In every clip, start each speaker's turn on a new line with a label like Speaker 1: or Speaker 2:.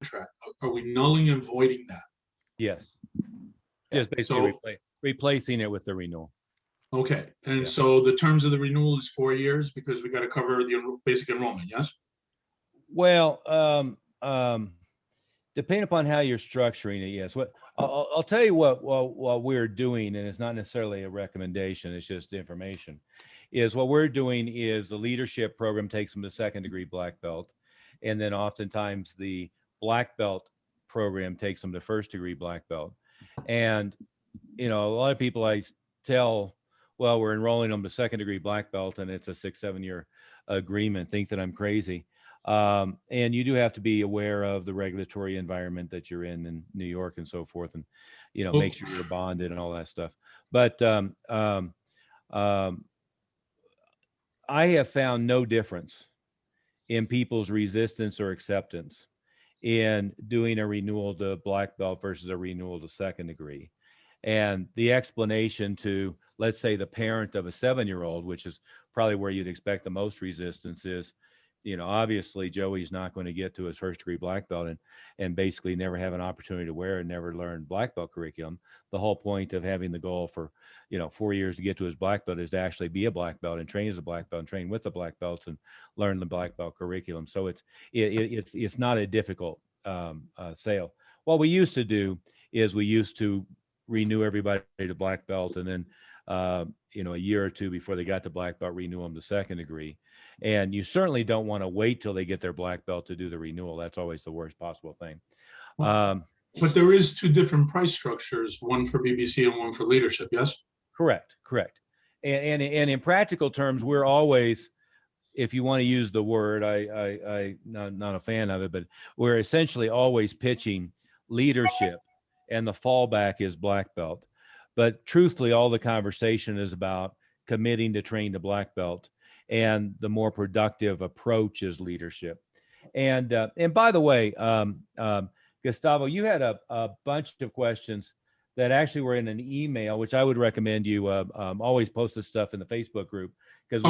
Speaker 1: contract. Are we nulling and voiding that?
Speaker 2: Yes.
Speaker 3: Yeah.
Speaker 2: Just basically
Speaker 1: So,
Speaker 2: replacing it with the renewal.
Speaker 1: okay, and
Speaker 2: Yeah.
Speaker 1: so the terms of the renewal is 4 years because we got to cover the basic enrollment, yes?
Speaker 2: Well, depending upon how you're structuring it, yes. What I'll tell you what we're doing, and it's not necessarily a recommendation, it's just information, is what we're doing is the leadership program takes them to second degree black belt. And then oftentimes the black belt program takes them to first degree black belt. And, a lot of people I tell, well, we're enrolling them to second degree black belt and it's a 6-7 year agreement, think that I'm crazy. And you do have to be aware of the regulatory environment that you're in New York and so forth, and make sure you're bonded and all that stuff. But I have found no difference in people's resistance or acceptance in doing a renewal to black belt versus a renewal to second degree. And the explanation to, let's say, the parent of a 7-year-old, which is probably where you'd expect the most resistance, is, obviously Joey's not going to get to his first degree black belt and basically never have an opportunity to wear and never learn black belt curriculum. The whole point of having the goal for, 4 years to get to his black belt is to actually be a black belt and train as a black belt and train with the black belts and learn the black belt curriculum. So it's not a difficult sale. What we used to do is we used to renew everybody to black belt, and then a year or two before they got to black belt, renew them to second degree. And you certainly don't want to wait till they get their black belt to do the renewal. That's always the worst possible thing.
Speaker 1: But there is two different price structures, one for BBC and one for leadership, yes?
Speaker 2: Correct. And in practical terms, we're always, if you want to use the word, I not a fan of it, but we're essentially always pitching leadership, and the fallback is black belt. But truthfully, all the conversation is about committing to train to black belt, and the more productive approach is leadership. And by the way, Gustavo, you had a bunch of questions that actually were in an email, which I would recommend you always post this stuff in the Facebook group, because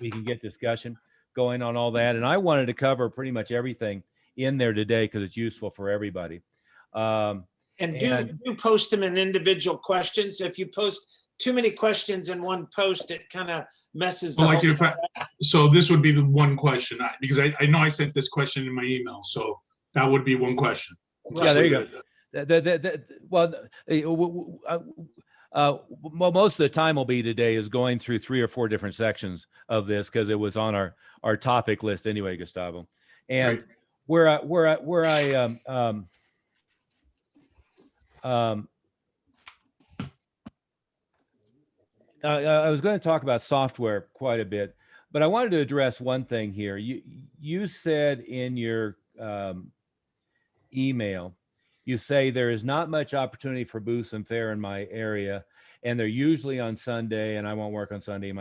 Speaker 2: we can get discussion going on all that. And I wanted to cover pretty much everything in there today because it's useful for everybody.
Speaker 3: And do post them in individual questions. If you post too many questions in one post, it kind of messes the whole
Speaker 1: so this would be the one question, because I know I sent this question in my email, so that would be one question.
Speaker 2: Yeah, there you go. Well, most of the time will be today is going through 3 or 4 different sections of this because it was on our topic list anyway, Gustavo. And right. I was going to talk about software quite a bit, but I wanted to address one thing here. You said in your email, you say there is not much opportunity for booths and fair in my area, and they're usually on Sunday, and I won't work on Sunday. I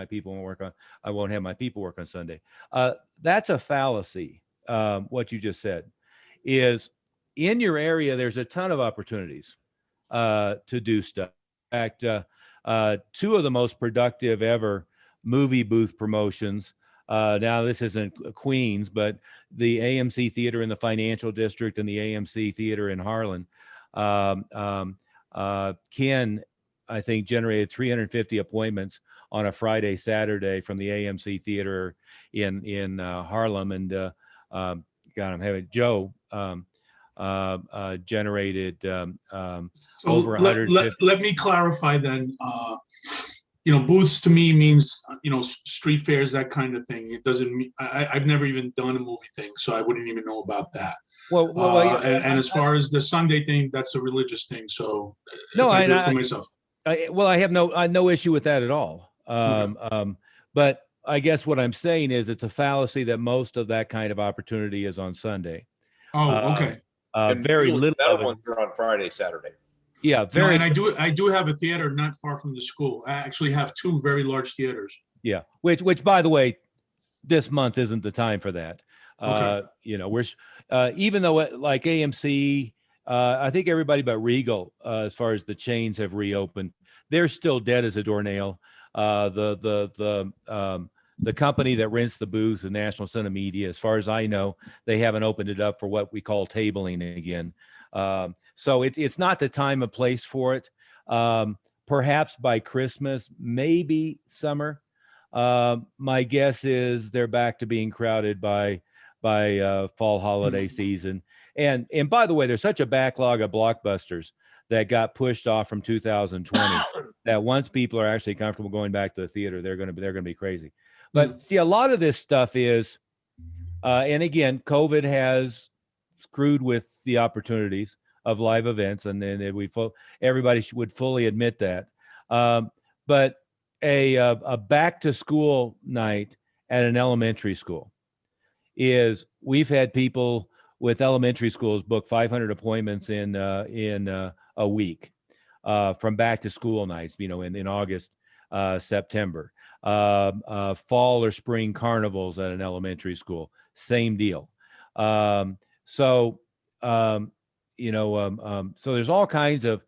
Speaker 2: won't have my people work on Sunday. That's a fallacy. What you just said is, in your area, there's a ton of opportunities to do stuff. In fact, 2 of the most productive ever movie booth promotions. Now, this isn't Queens, but the AMC Theater in the Financial District and the AMC Theater in Harlan. Ken, I think, generated 350 appointments on a Friday, Saturday from the AMC Theater in Harlem. And God, I'm having Joe generated over 150.
Speaker 1: Let me clarify then. Booths to me means, street fairs, that kind of thing. It doesn't mean, I've never even done a movie thing, so I wouldn't even know about that. And as far as the Sunday thing, that's a religious thing. So
Speaker 2: no,
Speaker 1: I do it for myself.
Speaker 2: I have no issue with that at all. But I guess what I'm saying is it's a fallacy that most of that kind of opportunity is on Sunday.
Speaker 1: Oh, okay.
Speaker 2: Very little
Speaker 4: of it. They're on Friday, Saturday.
Speaker 2: Yeah, very.
Speaker 1: And I do have a theater not far from the school. I actually have 2 very large theaters.
Speaker 2: Yeah, which by the way, this month isn't the time for that.
Speaker 1: Okay.
Speaker 2: We're even though like AMC, I think everybody but Regal, as far as the chains have reopened, they're still dead as a doornail. The the company that rents the booths, the National Center Media, as far as I know, they haven't opened it up for what we call tabling again. So it's not the time or place for it. Perhaps by Christmas, maybe summer. My guess is they're back to being crowded by fall holiday season. And by the way, there's such a backlog of blockbusters that got pushed off from 2020 that once people are actually comfortable going back to the theater, they're going to be crazy. But see, a lot of this stuff is, and again, COVID has screwed with the opportunities of live events, and then everybody would fully admit that. But a back to school night at an elementary school is, we've had people with elementary schools book 500 appointments in a week from back to school nights, in August, September, fall or spring carnivals at an elementary school, same deal. So there's all kinds of,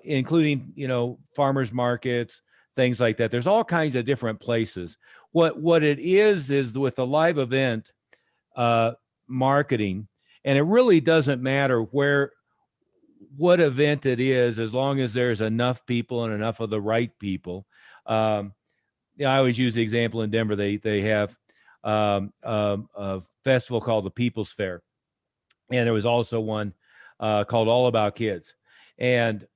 Speaker 2: including, farmers markets, things like that. There's all kinds of different places. What it is with the live event marketing, and it really doesn't matter what event it is, as long as there's enough people and enough of the right people. I always use the example in Denver. They have a festival called the People's Fair, and there was also one called All About Kids, and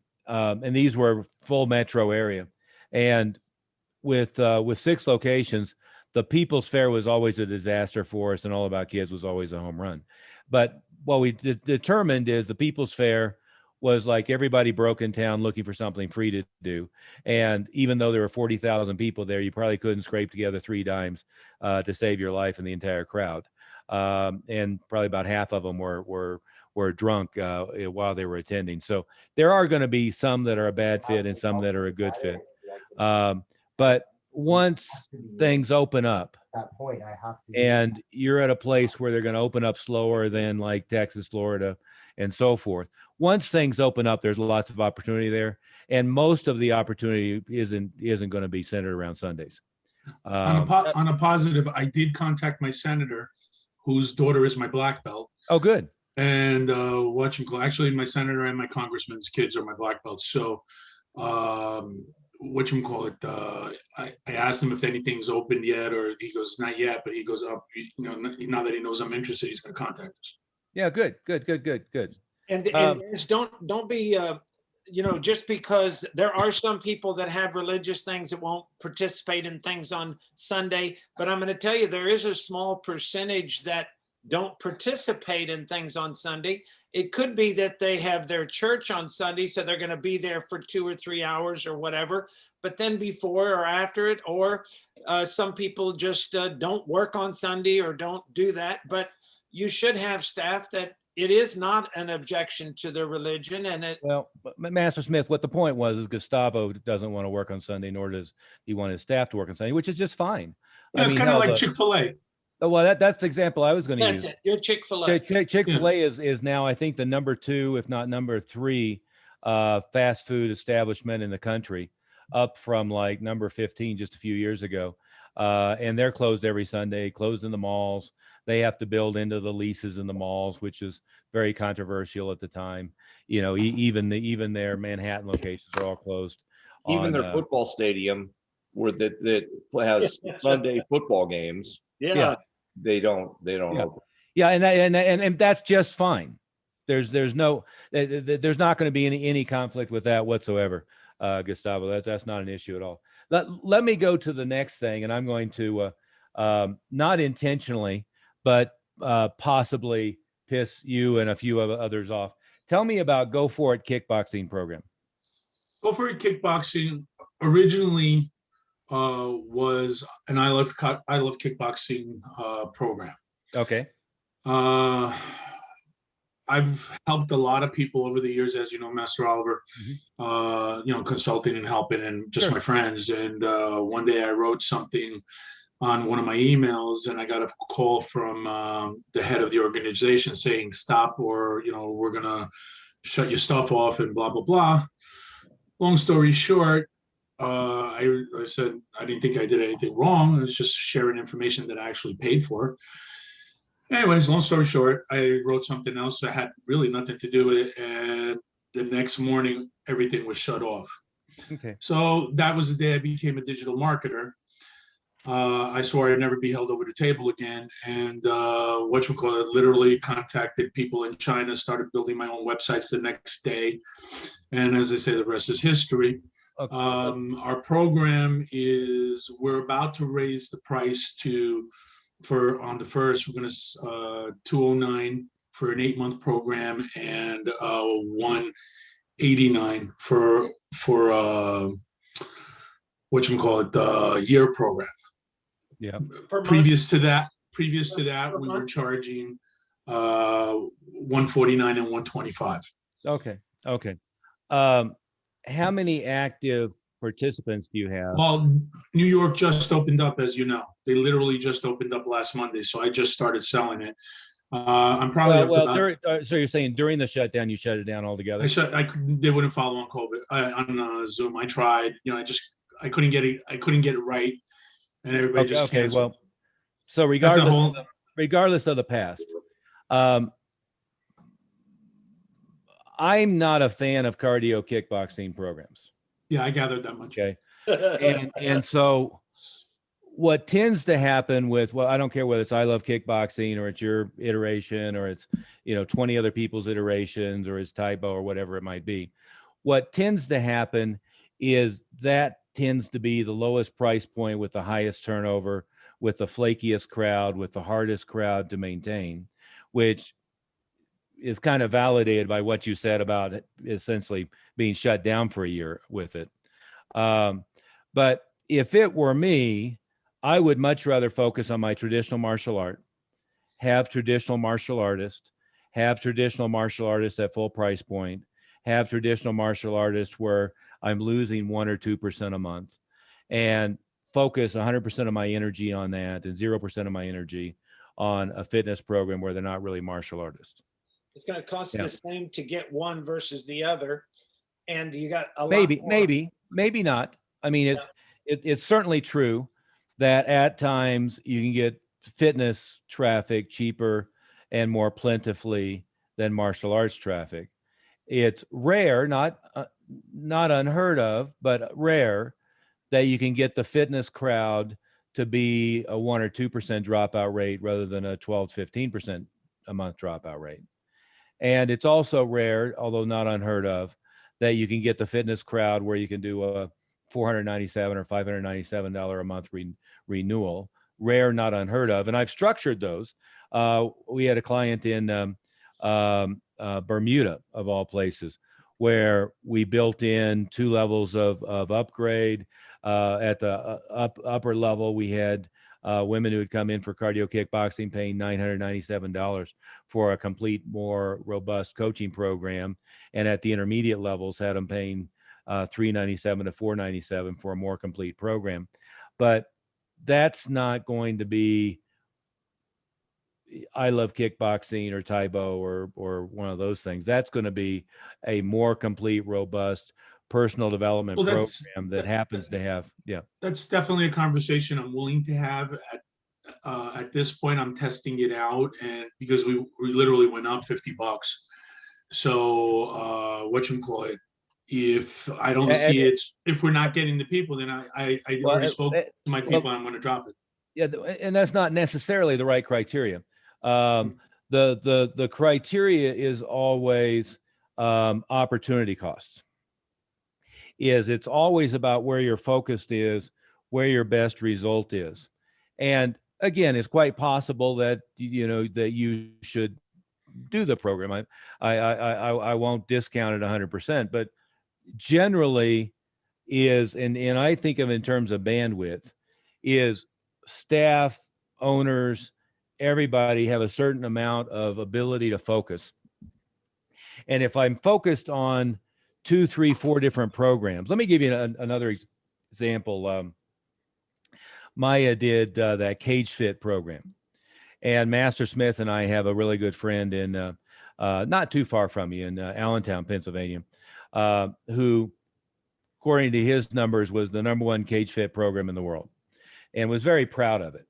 Speaker 2: these were full metro area. And with 6 locations, the People's Fair was always a disaster for us, and All About Kids was always a home run. But what we determined is the People's Fair was like everybody broke in town looking for something free to do. And even though there were 40,000 people there, you probably couldn't scrape together 3 dimes to save your life in the entire crowd. And probably about half of them were drunk while they were attending. So there are going to be some that are a bad fit and some that are a good fit. But once things open up, and you're at a place where they're going to open up slower than like Texas, Florida, and so forth. Once things open up, there's lots of opportunity there, and most of the opportunity isn't going to be centered around Sundays.
Speaker 1: On a positive, I did contact my senator, whose daughter is my black belt.
Speaker 2: Oh, good.
Speaker 1: And actually, my senator and my congressman's kids are my black belts. So, I asked him if anything's opened yet, or he goes, not yet, but he goes up, now that he knows I'm interested, he's going to contact us.
Speaker 2: Yeah, good.
Speaker 3: And don't be, just because there are some people that have religious things that won't participate in things on Sunday, but I'm going to tell you, there is a small percentage that don't participate in things on Sunday. It could be that they have their church on Sunday, so they're going to be there for 2 or 3 hours or whatever, but then before or after it, or some people just don't work on Sunday or don't do that. But you should have staff that it is not an objection to their religion. Well,
Speaker 2: Master Smith, what the point was is Gustavo doesn't want to work on Sunday, nor does he want his staff to work on Sunday, which is just fine.
Speaker 1: Yeah, it's kind of like Chick-fil-A.
Speaker 2: Oh, well, that's the example I was going to use.
Speaker 3: That's it. You're Chick-fil-A.
Speaker 2: Chick-fil-A is now, I think, the number 2, if not number 3, fast food establishment in the country, up from like number 15 just a few years ago. And they're closed every Sunday, closed in the malls. They have to build into the leases in the malls, which is very controversial at the time. Even their Manhattan locations are all closed.
Speaker 4: Even their football stadium, where that has Sunday football games.
Speaker 3: Yeah.
Speaker 4: They don't open.
Speaker 2: Yeah, and that's just fine. There's not going to be any conflict with that whatsoever, Gustavo. That's not an issue at all. Let me go to the next thing, and I'm going to not intentionally, but possibly piss you and a few of others off. Tell me about Go For It kickboxing program.
Speaker 1: Go For It kickboxing originally was an I Love Kickboxing program.
Speaker 2: Okay.
Speaker 1: I've helped a lot of people over the years, as you know, Master Oliver, consulting and helping, and just my friends. And one day I wrote something on one of my emails, and I got a call from the head of the organization saying, stop, or, we're going to shut your stuff off and blah, blah, blah. Long story short, I said I didn't think I did anything wrong. I was just sharing information that I actually paid for. Anyways, long story short, I wrote something else that had really nothing to do with it, and the next morning everything was shut off.
Speaker 2: Okay.
Speaker 1: So that was the day I became a digital marketer. I swore I'd never be held over the table again, and whatchamacallit, literally contacted people in China, started building my own websites the next day, and as I say, the rest is history.
Speaker 2: Okay.
Speaker 1: Our program is, we're about to raise the price for on the first, we're gonna 209 for an 8-month program, and 189 for whatchamacallit, the year program.
Speaker 2: Yeah.
Speaker 3: Per month?
Speaker 1: Previous to that,
Speaker 3: Per
Speaker 1: we were
Speaker 3: month?
Speaker 1: charging 149 and 125.
Speaker 2: Okay. Okay. How many active participants do you have?
Speaker 1: Well, New York just opened up, as you know. They literally just opened up last Monday, so I just started selling it. I'm probably up to about.
Speaker 2: So you're saying during the shutdown, you shut it down altogether?
Speaker 1: They wouldn't follow on COVID on Zoom. I tried, I couldn't get it. I couldn't get it right, and everybody just
Speaker 2: Okay.
Speaker 1: canceled.
Speaker 2: Well, so regardless of the past, I'm not a fan of cardio kickboxing programs.
Speaker 1: Yeah, I gathered that much.
Speaker 2: Okay. And so what tends to happen with, well, I don't care whether it's I Love Kickboxing or it's your iteration or it's, 20 other people's iterations or it's Tae Bo or whatever it might be. What tends to happen is that tends to be the lowest price point with the highest turnover, with the flakiest crowd, with the hardest crowd to maintain, which is kind of validated by what you said about it essentially being shut down for a year with it. But if it were me, I would much rather focus on my traditional martial art, have traditional martial artists at full price point, have traditional martial artists where I'm losing 1 or 2% a month, and focus 100% of my energy on that and 0% of my energy on a fitness program where they're not really martial artists.
Speaker 3: It's going to cost the same to get one versus the other, and you got a lot
Speaker 2: maybe not. I mean, it's certainly true that at times you can get fitness traffic cheaper and more plentifully than martial arts traffic. It's rare, not unheard of, but rare that you can get the fitness crowd to be a 1 or 2% dropout rate rather than a 12, 15% a month dropout rate. And it's also rare, although not unheard of, that you can get the fitness crowd where you can do a $497 or $597 a month renewal. Rare, not unheard of. And I've structured those. We had a client in Bermuda, of all places, where we built in 2 levels of upgrade. At the upper level, we had women who had come in for cardio kickboxing paying $997 for a complete, more robust coaching program. And at the intermediate levels, had them paying $397 to $497 for a more complete program. But that's not going to be I Love Kickboxing or Tae Bo or one of those things. That's going to be a more complete, robust personal development program that happens to have. Yeah,
Speaker 1: that's definitely a conversation I'm willing to have. At this point, I'm testing it out, and because we literally went up $50. So whatchamacallit, if I don't see it, if we're not getting the people, then I already spoke to my people. I'm going to drop it.
Speaker 2: Yeah, and that's not necessarily the right criteria. The criteria is always opportunity costs. It's always about where your focused is, where your best result is. And again, it's quite possible that that you should do the program. I won't discount it 100%, but generally and I think of it in terms of bandwidth, is staff, owners, everybody have a certain amount of ability to focus. And if I'm focused on 2, 3, 4 different programs, let me give you another example. Maya did that Cage Fit program, and Master Smith and I have a really good friend in not too far from you in Allentown, Pennsylvania, who according to his numbers, was the #1 cage fit program in the world, and was very proud of it.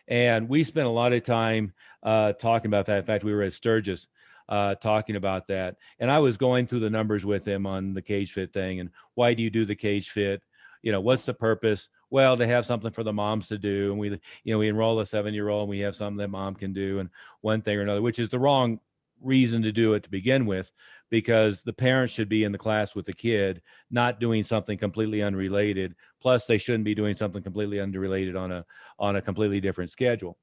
Speaker 2: And we spent a lot of time talking about that. In fact, we were at Sturgis talking about that. And I was going through the numbers with him on the cage fit thing. And why do you do the cage fit? You know, what's the purpose? Well, they have something for the moms to do. And we enroll a 7-year-old and we have something that mom can do and one thing or another, which is the wrong reason to do it to begin with, because the parents should be in the class with the kid, not doing something completely unrelated. Plus they shouldn't be doing something completely unrelated on a completely different schedule.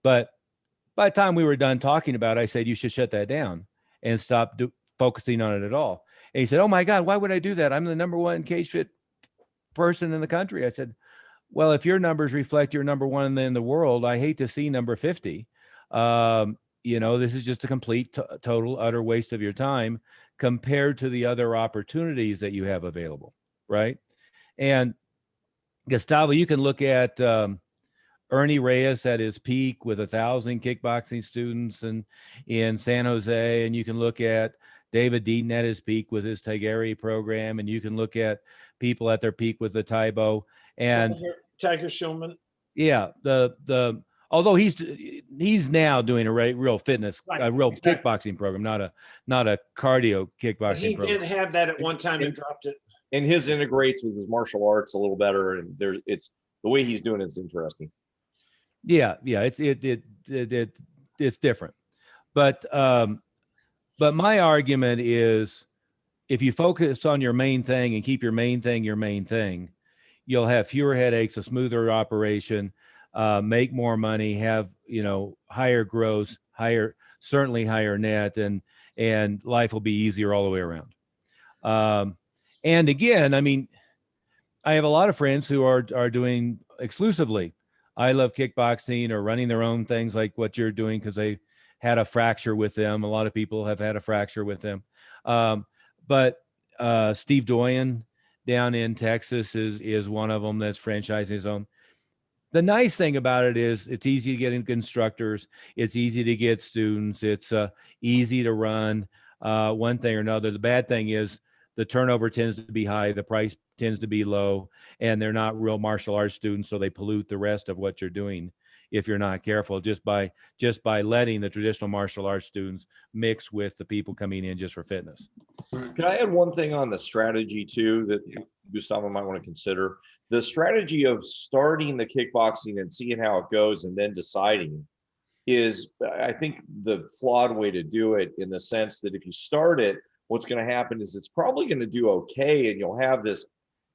Speaker 2: But by the time we were done talking about it, I said, you should shut that down and stop focusing on it at all. And he said, oh my God, why would I do that? I'm the #1 cage fit person in the country. I said, well, if your numbers reflect your #1 in the world, I hate to see number 50. This is just a complete, total, utter waste of your time compared to the other opportunities that you have available, right? And Gustavo, you can look at Ernie Reyes at his peak with 1,000 kickboxing students in San Jose, and you can look at David Deaton at his peak with his Tigeri program, and you can look at people at their peak with the Taibo and
Speaker 3: Tiger Schulman.
Speaker 2: Yeah, although he's now doing a real fitness, a real kickboxing program, not a cardio kickboxing program.
Speaker 3: He did have that at one time and dropped it.
Speaker 4: And his integrates with his martial arts a little better, and it's the way he's doing it's interesting.
Speaker 2: Yeah, it's different, but my argument is, if you focus on your main thing and keep your main thing, you'll have fewer headaches, a smoother operation, make more money, have higher gross, certainly higher net, and life will be easier all the way around. And again, I mean, I have a lot of friends who are doing exclusively I Love Kickboxing or running their own things like what you're doing because they had a fracture with them. A lot of people have had a fracture with them. But Steve Doyen down in Texas is one of them that's franchising his own. The nice thing about it is it's easy to get instructors. It's easy to get students. It's easy to run one thing or another. The bad thing is the turnover tends to be high. The price tends to be low, and they're not real martial arts students. So they pollute the rest of what you're doing if you're not careful, just by letting the traditional martial arts students mix with the people coming in just for fitness.
Speaker 4: Can I add one thing on the strategy too that Gustavo might want to consider? The strategy of starting the kickboxing and seeing how it goes and then deciding is, I think, the flawed way to do it, in the sense that if you start it, what's going to happen is it's probably going to do okay, and you'll have this,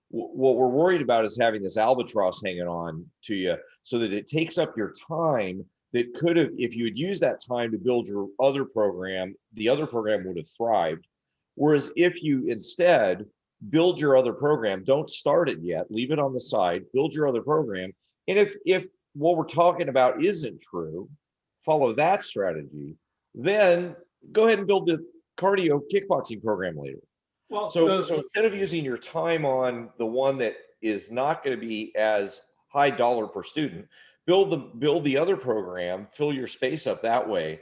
Speaker 4: what we're worried about is having this albatross hanging on to you so that it takes up your time that could have, if you had used that time to build your other program, the other program would have thrived. Whereas if you instead build your other program, don't start it yet, leave it on the side, build your other program. And if what we're talking about isn't true, follow that strategy, then go ahead and build the cardio kickboxing program later.
Speaker 1: Well,
Speaker 4: So instead of using your time on the one that is not going to be as high dollar per student, build the other program, fill your space up that way,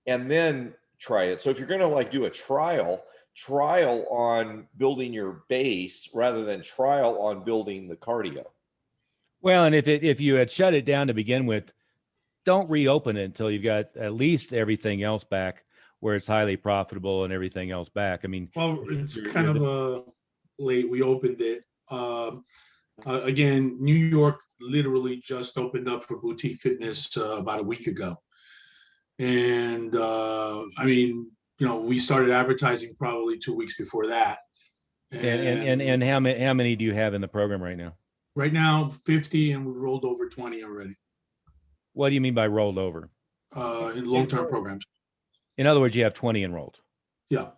Speaker 4: and then try it. So if you're going to like do a trial on building your base rather than trial on building the cardio.
Speaker 2: Well, and if you had shut it down to begin with, don't reopen it until you've got at least everything else back where it's highly profitable and everything else back. I mean,
Speaker 1: well, it's kind of late. We opened it. Again, New York literally just opened up for boutique fitness about a week ago. And I mean, we started advertising probably 2 weeks before that.
Speaker 2: And how many do you have in the program right now?
Speaker 1: Right now, 50, and we've rolled over 20 already.
Speaker 2: What do you mean by rolled over?
Speaker 1: In long-term programs.
Speaker 2: In other words, you have 20 enrolled.
Speaker 1: Yeah.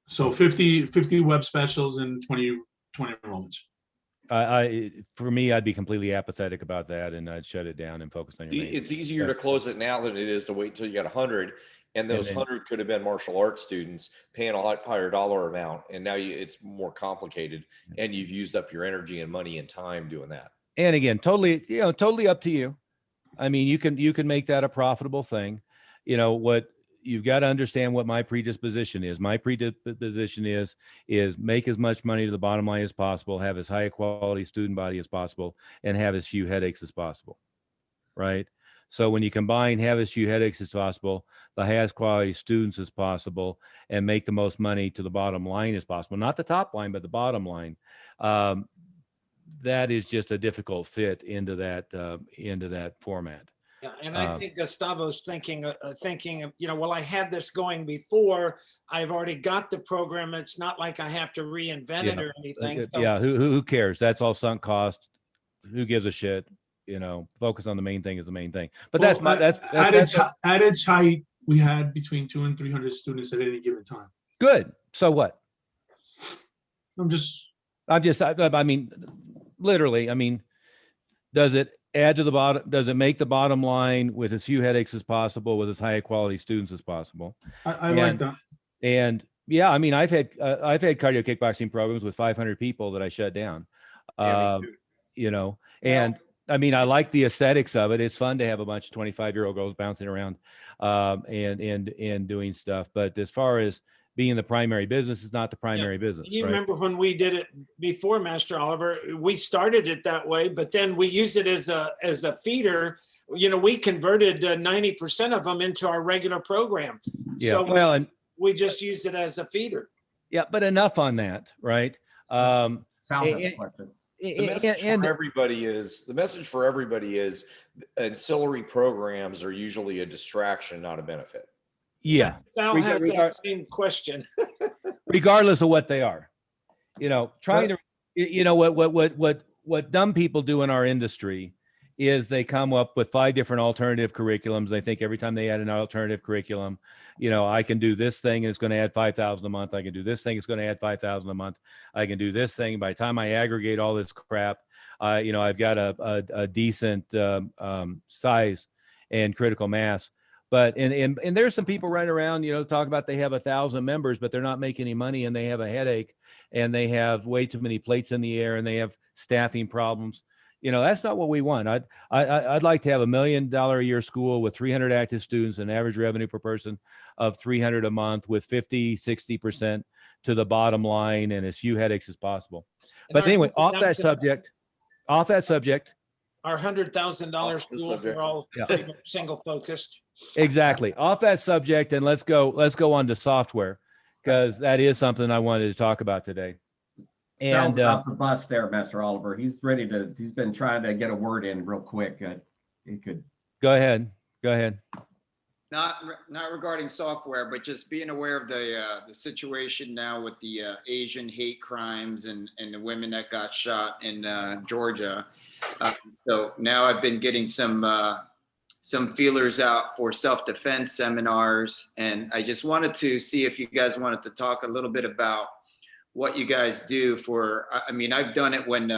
Speaker 1: So 50 web specials and 20 enrollments.
Speaker 2: For me, I'd be completely apathetic about that, and I'd shut it down and focus on your main.
Speaker 4: It's easier to close it now than it is to wait until you got 100. And those 100 could have been martial arts students paying a lot higher dollar amount. And now it's more complicated, and you've used up your energy and money and time doing that. And
Speaker 2: again, totally up to you. I mean, you can make that a profitable thing. you've got to understand what my predisposition is. My predisposition is make as much money to the bottom line as possible, have as high a quality student body as possible, and have as few headaches as possible. Right. So when you combine have as few headaches as possible, the highest quality students as possible, and make the most money to the bottom line as possible, not the top line, but the bottom line, that is just a difficult fit into that format.
Speaker 3: Yeah, and I think Gustavo's thinking, well, I had this going before. I've already got the program. It's not like I have to reinvent it or anything. So,
Speaker 2: Yeah, who cares? That's all sunk cost. Who gives a shit? Focus on the main thing is the main thing. But
Speaker 1: at its height, we had between 200 and 300 students at any given time.
Speaker 2: Good. So what?
Speaker 1: I
Speaker 2: mean, literally, I mean, does it add to the bottom? Does it make the bottom line with as few headaches as possible, with as high quality students as possible?
Speaker 1: I like that.
Speaker 2: And yeah, I mean, I've had cardio kickboxing programs with 500 people that I shut down. And I mean, I like the aesthetics of it. It's fun to have a bunch of 25-year-old girls bouncing around and doing stuff. But as far as being the primary business, it's not the primary business.
Speaker 3: You
Speaker 2: right?
Speaker 3: remember when we did it before, Master Oliver? We started it that way, but then we used it as a feeder. We converted 90% of them into our regular program.
Speaker 2: Yeah.
Speaker 3: So and we just used it as a feeder.
Speaker 2: Yeah, but enough on that, right?
Speaker 5: Sounds like a question.
Speaker 4: The message for everybody is ancillary programs are usually a distraction, not a benefit.
Speaker 2: Yeah.
Speaker 3: Sal has that same question.
Speaker 2: Regardless of what they are, trying to, what dumb people do in our industry is they come up with 5 different alternative curriculums. They think every time they add an alternative curriculum, I can do this thing, it's going to add 5,000 a month. I can do this thing, it's going to add 5,000 a month. I can do this thing. By the time I aggregate all this crap, I've got a decent size and critical mass. But and there's some people running around, talk about they have 1,000 members, but they're not making any money, and they have a headache, and they have way too many plates in the air, and they have staffing problems. That's not what we want. I'd like to have $1 million a year school with 300 active students, and average revenue per person of 300 a month, with 50-60% to the bottom line, and as few headaches as possible. But anyway, off that subject, our
Speaker 3: $100,000 school, we're all single focused.
Speaker 2: Exactly. Off that subject, and let's go on to software, because that is something I wanted to talk about today.
Speaker 5: And off the bus there, Master Oliver. He's been trying to get a word in real quick. He could
Speaker 2: go ahead.
Speaker 6: Not regarding software, but just being aware of the situation now with the Asian hate crimes and the women that got shot in Georgia. So now I've been getting some feelers out for self-defense seminars, and I just wanted to see if you guys wanted to talk a little bit about what you guys do for. I mean, I've done it when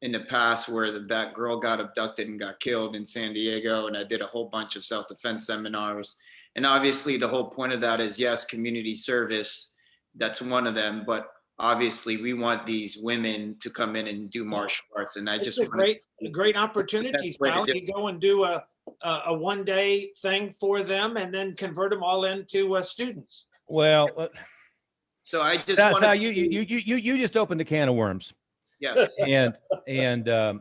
Speaker 6: in the past where that girl got abducted and got killed in San Diego, and I did a whole bunch of self-defense seminars. And obviously the whole point of that is, yes, community service, that's one of them, but obviously we want these women to come in and do martial arts. And
Speaker 3: it's a great opportunity, Sal. You go and do a one-day thing for them, and then convert them all into students.
Speaker 2: Well,
Speaker 6: so I just
Speaker 2: you just opened a can of worms.
Speaker 6: Yes.
Speaker 2: And we're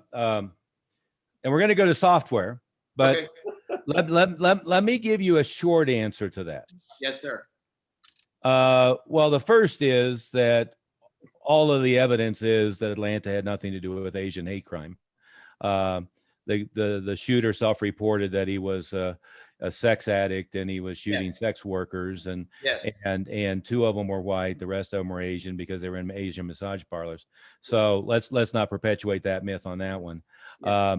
Speaker 2: going to go to software, but okay. let me give you a short answer to that.
Speaker 6: Yes, sir.
Speaker 2: Well, the first is that all of the evidence is that Atlanta had nothing to do with Asian hate crime. The shooter self-reported that he was a sex addict, and he was shooting sex workers, and and 2 of them were white, the rest of them were Asian because they were in Asian massage parlors. So let's not perpetuate that myth on that one.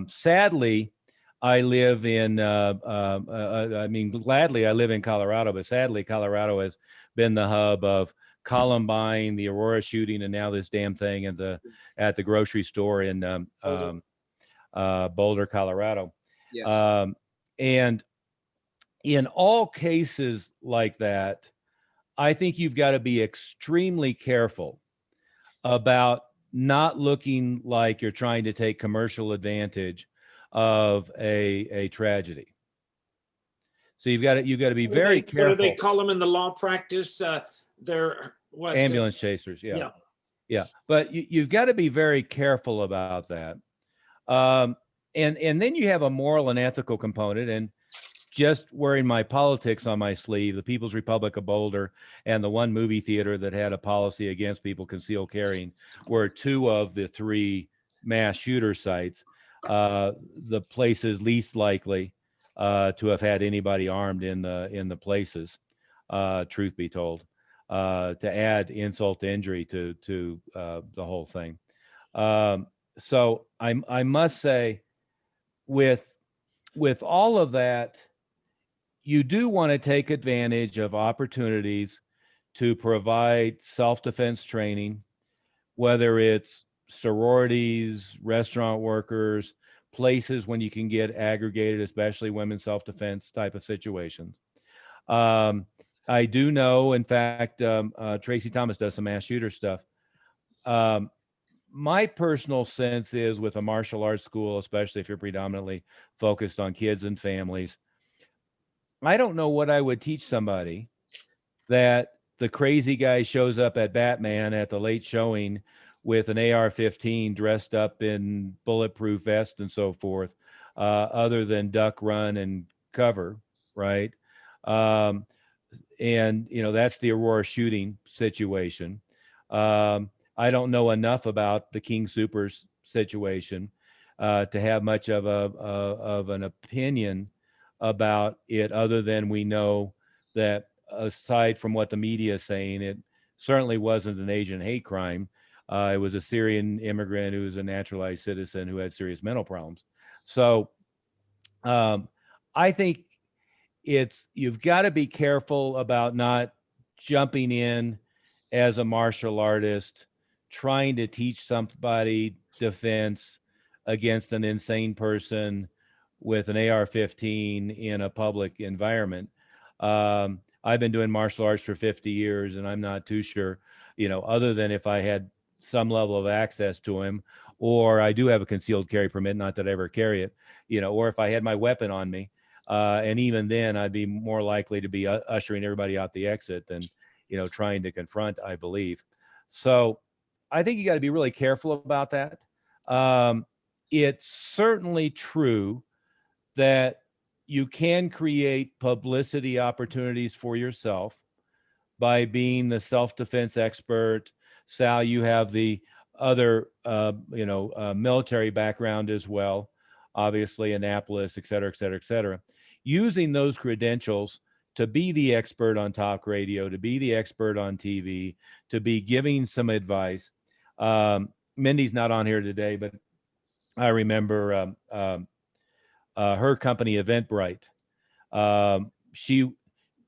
Speaker 2: Sadly, I live in gladly I live in Colorado, but sadly Colorado has been the hub of Columbine, the Aurora shooting, and now this damn thing at the grocery store in Boulder, Colorado.
Speaker 6: Yes.
Speaker 2: And in all cases like that, I think you've got to be extremely careful about not looking like you're trying to take commercial advantage of a tragedy. So you've got to be
Speaker 3: What do
Speaker 2: very
Speaker 3: they- What do they
Speaker 2: careful.
Speaker 3: call them in the law practice? They're what?
Speaker 2: Ambulance chasers. Yeah.
Speaker 3: Yeah.
Speaker 2: Yeah. But you've got to be very careful about that. And then you have a moral and ethical component. And just wearing my politics on my sleeve, the People's Republic of Boulder and the one movie theater that had a policy against people concealed carrying were two of the three mass shooter sites. The places least likely to have had anybody armed in the places, truth be told, to add insult to injury to the whole thing. So I must say, with all of that, you do want to take advantage of opportunities to provide self-defense training, whether it's sororities, restaurant workers, places when you can get aggregated, especially women's self-defense type of situations. I do know, in fact, Tracy Thomas does some mass shooter stuff. My personal sense is, with a martial arts school, especially if you're predominantly focused on kids and families, I don't know what I would teach somebody that the crazy guy shows up at Batman at the late showing with an AR-15 dressed up in bulletproof vest and so forth, other than duck, run, and cover, right? And, that's the Aurora shooting situation. I don't know enough about the King Soopers situation to have much of an opinion about it, other than we know that, aside from what the media is saying, it certainly wasn't an Asian hate crime. It was a Syrian immigrant who was a naturalized citizen who had serious mental problems. So I think you've got to be careful about not jumping in as a martial artist, trying to teach somebody defense against an insane person with an AR-15 in a public environment. I've been doing martial arts for 50 years, and I'm not too sure, other than if I had some level of access to him, or I do have a concealed carry permit, not that I ever carry it, or if I had my weapon on me. And even then, I'd be more likely to be ushering everybody out the exit than, trying to confront, I believe. So I think you got to be really careful about that. It's certainly true that you can create publicity opportunities for yourself by being the self-defense expert. Sal, you have the other, military background as well, obviously Annapolis, et cetera, et cetera, et cetera. Using those credentials to be the expert on talk radio, to be the expert on TV, to be giving some advice. Mindy's not on here today, but I remember her company, Eventbrite.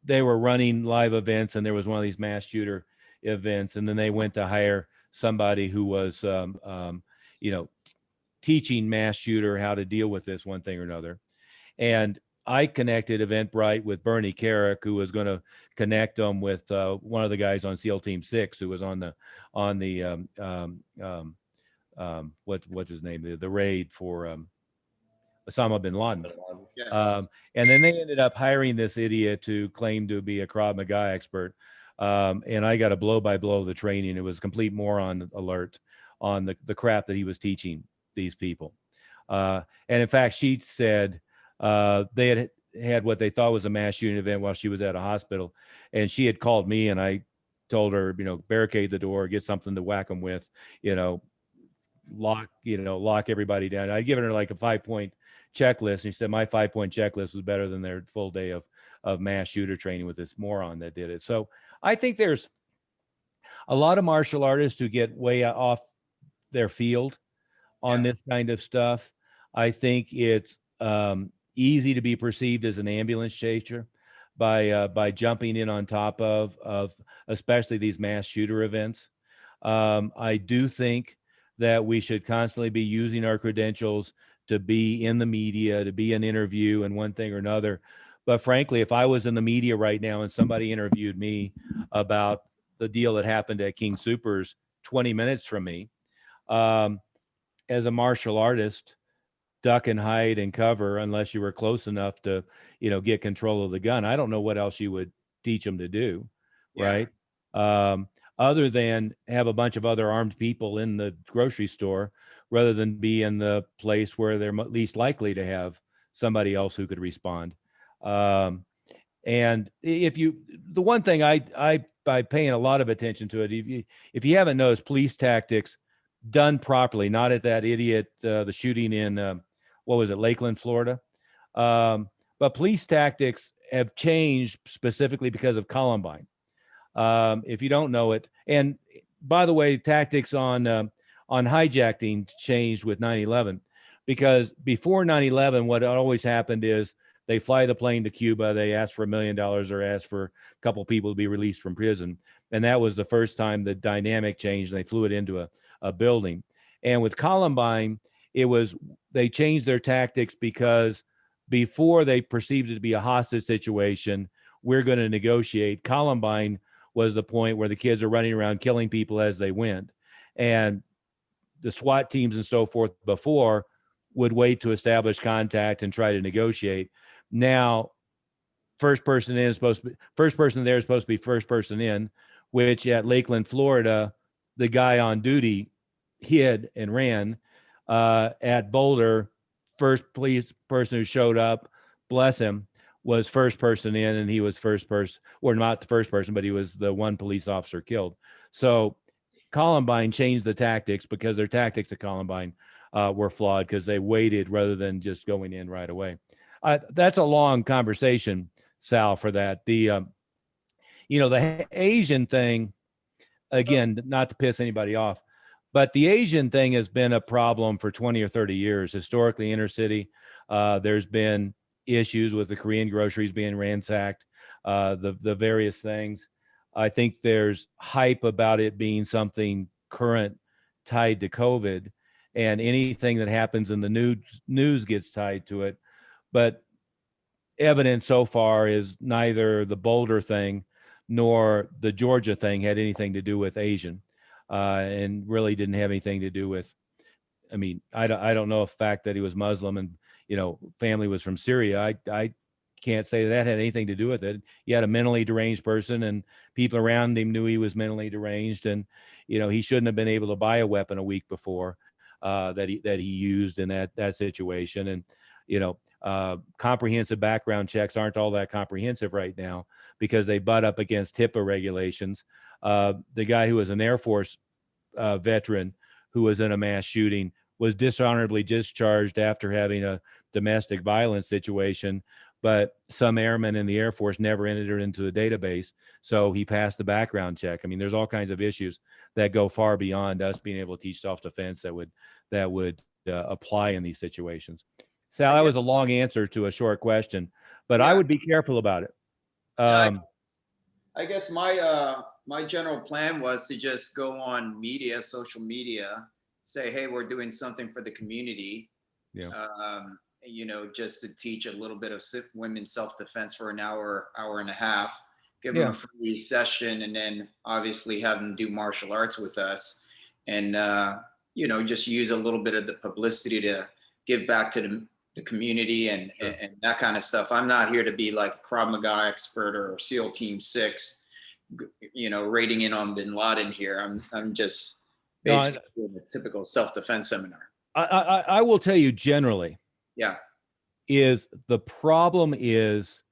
Speaker 2: They were running live events, and there was one of these mass shooter events, and then they went to hire somebody who was, teaching mass shooter how to deal with this one thing or another. And I connected Eventbrite with Bernie Carrick, who was going to connect them with one of the guys on SEAL Team 6, who was on the what's his name, the raid for Osama bin Laden.
Speaker 6: Yes.
Speaker 2: And then they ended up hiring this idiot to claim to be a Krav Maga expert. And I got a blow-by-blow of the training. It was a complete moron alert on the crap that he was teaching these people. And in fact, she said they had what they thought was a mass shooting event while she was at a hospital. And she had called me, and I told her, barricade the door, get something to whack them with, lock everybody down. I'd given her like a 5-point checklist. And she said, my 5-point checklist was better than their full day of mass shooter training with this moron that did it. So I think there's a lot of martial artists who get way off their field on this kind of stuff. I think it's easy to be perceived as an ambulance chaser by jumping in on top of especially these mass shooter events. I do think that we should constantly be using our credentials to be in the media, to be an interview and one thing or another. But frankly, if I was in the media right now and somebody interviewed me about the deal that happened at King Soopers 20 minutes from me, as a martial artist, duck and hide and cover unless you were close enough to, get control of the gun. I don't know what else you would teach them to do,
Speaker 6: Yeah.
Speaker 2: right? Other than have a bunch of other armed people in the grocery store rather than be in the place where they're least likely to have somebody else who could respond. And the one thing by paying a lot of attention to it, if you haven't noticed, police tactics done properly, not at that idiot, the shooting in, what was it, Lakeland, Florida. But police tactics have changed specifically because of Columbine. If you don't know it, and by the way, tactics on hijacking changed with 9/11, because before 9/11, what always happened is they fly the plane to Cuba, they ask for $1 million or ask for a couple people to be released from prison, and that was the first time the dynamic changed. And they flew it into a building. And with Columbine, they changed their tactics because before they perceived it to be a hostage situation, we're going to negotiate. Columbine was the point where the kids are running around killing people as they went. And the SWAT teams and so forth before would wait to establish contact and try to negotiate. Now, first person there is supposed to be first person in, which at Lakeland, Florida, the guy on duty hid and ran. At Boulder, first police person who showed up, bless him, was first person in, and he was first person, or not the first person, but he was the one police officer killed. So Columbine changed the tactics because their tactics at Columbine were flawed because they waited rather than just going in right away. That's a long conversation, Sal, for that. The Asian thing, again, not to piss anybody off, but the Asian thing has been a problem for 20 or 30 years. Historically, inner city, there's been issues with the Korean groceries being ransacked, the various things. I think there's hype about it being something current tied to COVID, and anything that happens in the news gets tied to it. But evidence so far is neither the Boulder thing nor the Georgia thing had anything to do with Asian, and really didn't have anything to do with, I don't know the fact that he was Muslim and, family was from Syria. I can't say that had anything to do with it. He had a mentally deranged person, and people around him knew he was mentally deranged, and, he shouldn't have been able to buy a weapon a week before that he used in that situation. And, comprehensive background checks aren't all that comprehensive right now because they butt up against HIPAA regulations. The guy who was an Air Force veteran who was in a mass shooting was dishonorably discharged after having a domestic violence situation, but some airmen in the Air Force never entered into the database, so he passed the background check. There's all kinds of issues that go far beyond us being able to teach self-defense that would apply in these situations. Sal, that was a long answer to a short question, but yeah. I would be careful about it.
Speaker 6: I guess my general plan was to just go on social media, say, hey, we're doing something for the community. Yeah. Just to teach a little bit of women's self-defense for an hour and a half, give them a free session, and then obviously have them do martial arts with us, and just use a little bit of the publicity to give back to the community and that kind of stuff. I'm not here to be like a Krav Maga expert or SEAL Team 6, raiding in on Bin Laden here. I'm just basically doing a typical self-defense seminar.
Speaker 2: I will tell you generally.
Speaker 6: Yeah.
Speaker 2: Is the problem is,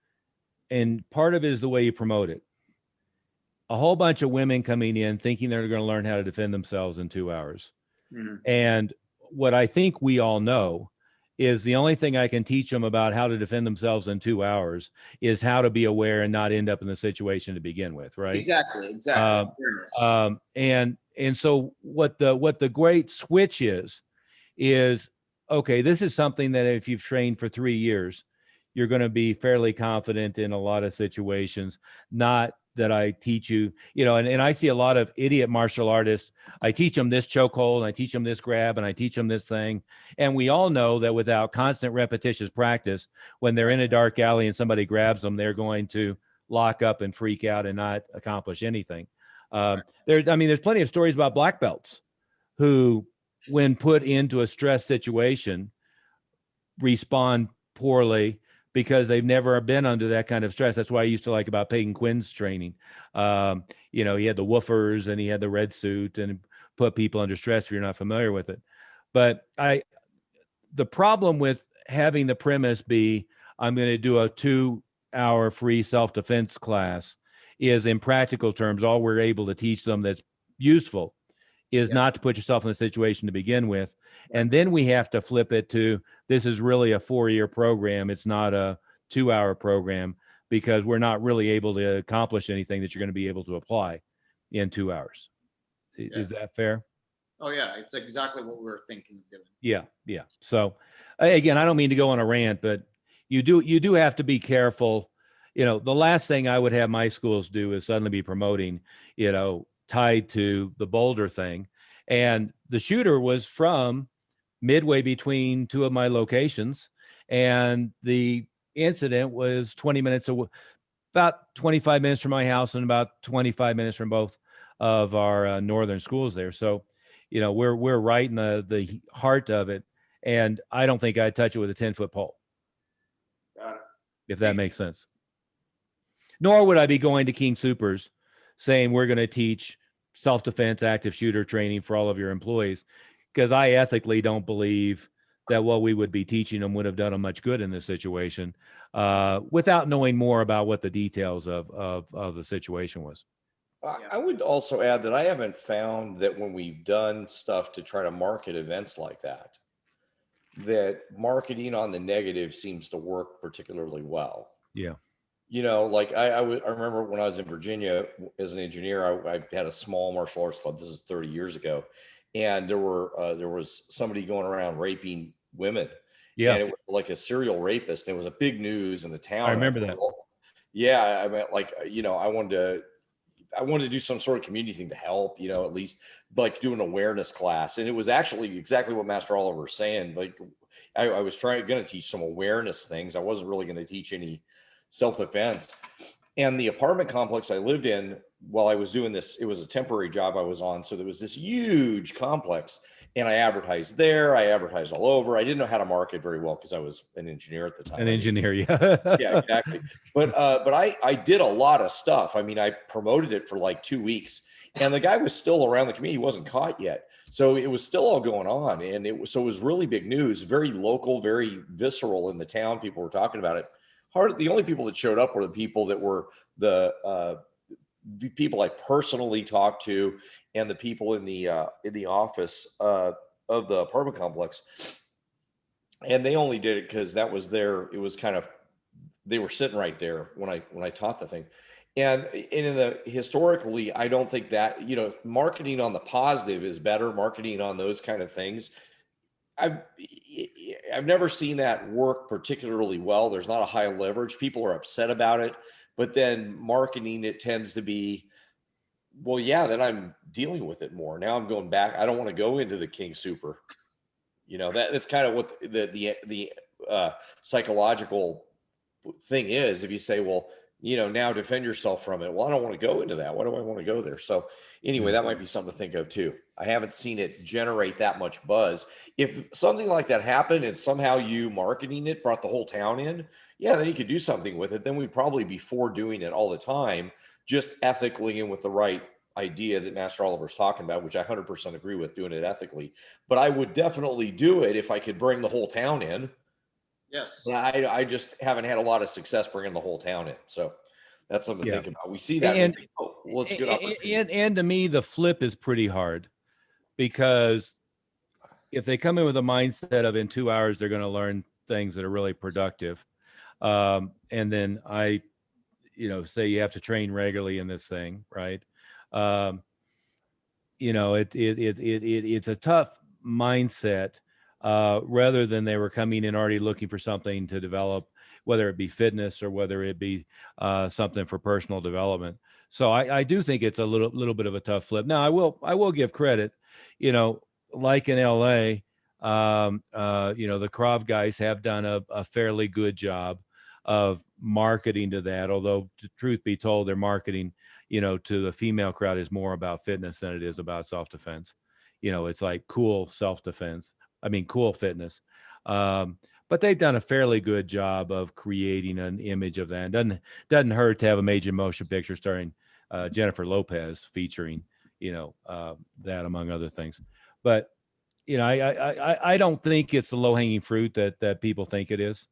Speaker 2: and part of it is the way you promote it. A whole bunch of women coming in thinking they're going to learn how to defend themselves in 2 hours. Mm-hmm. And what I think we all know is the only thing I can teach them about how to defend themselves in 2 hours is how to be aware and not end up in the situation to begin with, right?
Speaker 6: Exactly.
Speaker 2: And so what the great switch is okay, this is something that if you've trained for 3 years, you're going to be fairly confident in a lot of situations. Not that I teach you, and I see a lot of idiot martial artists. I teach them this chokehold, and I teach them this grab, and I teach them this thing. And we all know that without constant repetitious practice, when they're in a dark alley and somebody grabs them, they're going to lock up and freak out and not accomplish anything. There's plenty of stories about black belts who, when put into a stress situation, respond poorly because they've never been under that kind of stress. That's what I used to like about Peyton Quinn's training. He had the woofers and he had the red suit and put people under stress if you're not familiar with it. But the problem with having the premise be, I'm going to do a 2-hour free self-defense class, is in practical terms, all we're able to teach them that's useful is not to put yourself in a situation to begin with. And then we have to flip it to, this is really a 4-year program. It's not a 2-hour program, because we're not really able to accomplish anything that you're going to be able to apply in 2 hours. Is that fair?
Speaker 6: Oh, yeah, it's exactly what we were thinking of doing.
Speaker 2: Yeah. So again, I don't mean to go on a rant, but you do have to be careful. The last thing I would have my schools do is suddenly be promoting, tied to the Boulder thing. And the shooter was from midway between two of my locations. And the incident was 20 minutes away, about 25 minutes from my house and about 25 minutes from both of our northern schools there. So, we're right in the heart of it. And I don't think I'd touch it with a 10-foot pole.
Speaker 6: Got it.
Speaker 2: If that makes sense. Nor would I be going to King Soopers saying we're going to teach self-defense active shooter training for all of your employees, because I ethically don't believe that what we would be teaching them would have done them much good in this situation, without knowing more about what the details of the situation was.
Speaker 4: I would also add that I haven't found that when we've done stuff to try to market events like that marketing on the negative seems to work particularly well.
Speaker 2: Yeah.
Speaker 4: Like I remember when I was in Virginia as an engineer, I had a small martial arts club. This is 30 years ago. And there was somebody going around raping women.
Speaker 2: Yeah.
Speaker 4: And it was like a serial rapist. And it was a big news in the town.
Speaker 2: I remember that.
Speaker 4: Yeah. I mean, I wanted to do some sort of community thing to help, at least like do an awareness class. And it was actually exactly what Master Oliver was saying. Like I was going to teach some awareness things. I wasn't really going to teach any self-defense. And the apartment complex I lived in while I was doing this, it was a temporary job I was on. So there was this huge complex and I advertised there. I advertised all over. I didn't know how to market very well because I was an engineer at the time.
Speaker 2: An engineer, yeah.
Speaker 4: Yeah, exactly. But I did a lot of stuff. I mean, I promoted it for like 2 weeks and the guy was still around the community. He wasn't caught yet. So it was still all going on. And it was really big news, very local, very visceral in the town. People were talking about it. The only people that showed up were the people that were the people I personally talked to and the people in the office of the apartment complex. And they only did it because that was it was kind of, they were sitting right there when I taught the thing. And historically, I don't think that, marketing on the positive is better. Marketing on those kind of things, I've never seen that work particularly well. There's not a high leverage. People are upset about it, but then marketing it tends to be, well, yeah, then I'm dealing with it more. Now I'm going back. I don't want to go into the King Sooper. That's kind of what the psychological thing is. If you say, well, now defend yourself from it. Well, I don't want to go into that. Why do I want to go there? So anyway, that might be something to think of too. I haven't seen it generate that much buzz. If something like that happened and somehow you marketing it brought the whole town in, yeah, then you could do something with it. Then we'd probably be for doing it all the time, just ethically and with the right idea that Master Oliver's talking about, which I 100% agree with, doing it ethically. But I would definitely do it if I could bring the whole town in.
Speaker 6: Yes.
Speaker 4: I just haven't had a lot of success bringing the whole town in. So that's something to think about. We see that.
Speaker 2: And,
Speaker 4: well, it's a good opportunity.
Speaker 2: And to me, the flip is pretty hard, because if they come in with a mindset of in 2 hours, they're going to learn things that are really productive. And then I, say you have to train regularly in this thing, right? It's a tough mindset. Rather than they were coming in already looking for something to develop, whether it be fitness or whether it be something for personal development. So I do think it's a little bit of a tough flip. Now I will give credit, like in LA, the Krav guys have done a fairly good job of marketing to that. Although, truth be told, their marketing, to the female crowd is more about fitness than it is about self-defense. It's like cool self-defense. I mean, cool fitness. but they've done a fairly good job of creating an image of that. Doesn't hurt to have a major motion picture starring Jennifer Lopez featuring, that among other things. But I don't think it's the low hanging fruit that people think it is,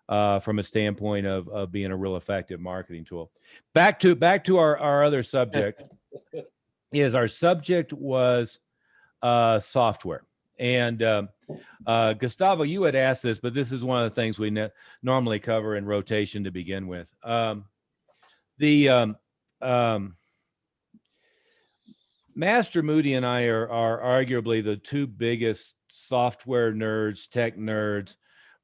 Speaker 2: from a standpoint of being a real effective marketing tool. Back to our other subject. Our subject was software. And Gustavo, you had asked this, but this is one of the things we normally cover in rotation to begin with. Master Moody and I are arguably the two biggest software nerds, tech nerds,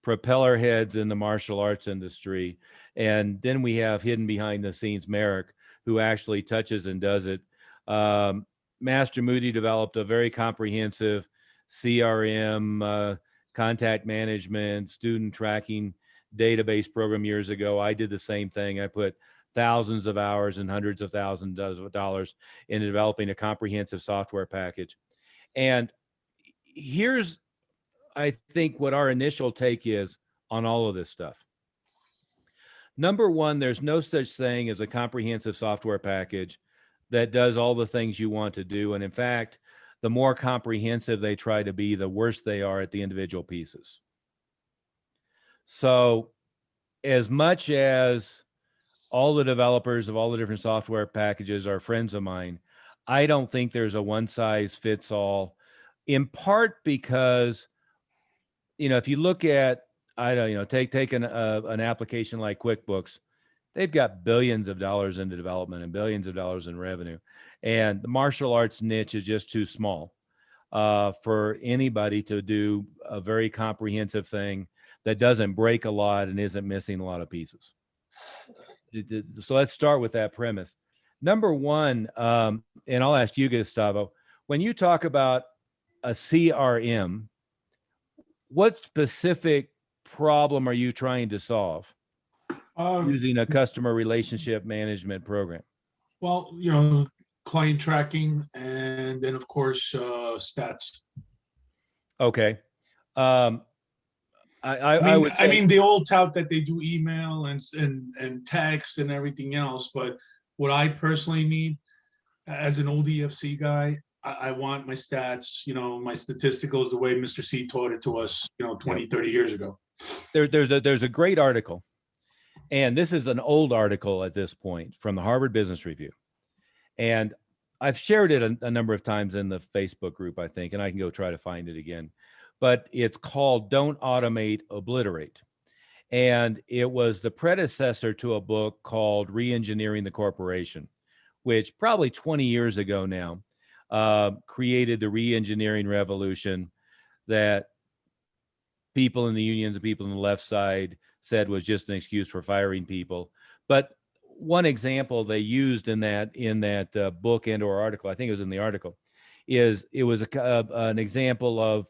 Speaker 2: propeller heads in the martial arts industry. And then we have hidden behind the scenes Merrick, who actually touches and does it. Master Moody developed a very comprehensive CRM, contact management, student tracking database program years ago. I did the same thing. I put thousands of hours and hundreds of thousands of dollars in developing a comprehensive software package. And here's, I think, what our initial take is on all of this stuff. Number one, there's no such thing as a comprehensive software package that does all the things you want to do. And in fact, the more comprehensive they try to be, the worse they are at the individual pieces. So as much as all the developers of all the different software packages are friends of mine, I don't think there's a one size fits all, in part because, if you look at, take an application like QuickBooks, they've got billions of dollars into development and billions of dollars in revenue. And the martial arts niche is just too small for anybody to do a very comprehensive thing that doesn't break a lot and isn't missing a lot of pieces. So let's start with that premise. Number one, and I'll ask you, Gustavo, when you talk about a CRM, what specific problem are you trying to solve using a customer relationship management program?
Speaker 1: Well, client tracking, and then of course stats.
Speaker 2: Okay.
Speaker 1: I mean, they all tout that they do email and text and everything else, but what I personally need as an old EFC guy, I want my stats, my statisticals, the way Mr. C taught it to us, 20, 30 years ago.
Speaker 2: There's a great article, and this is an old article at this point from the Harvard Business Review. And I've shared it a number of times in the Facebook group, I think, and I can go try to find it again. But it's called Don't Automate, Obliterate. And it was the predecessor to a book called Reengineering the Corporation, which probably 20 years ago now created the re-engineering revolution that people in the unions and people on the left side said was just an excuse for firing people. But one example they used in that book and or article, I think it was in the article, is it was an example of,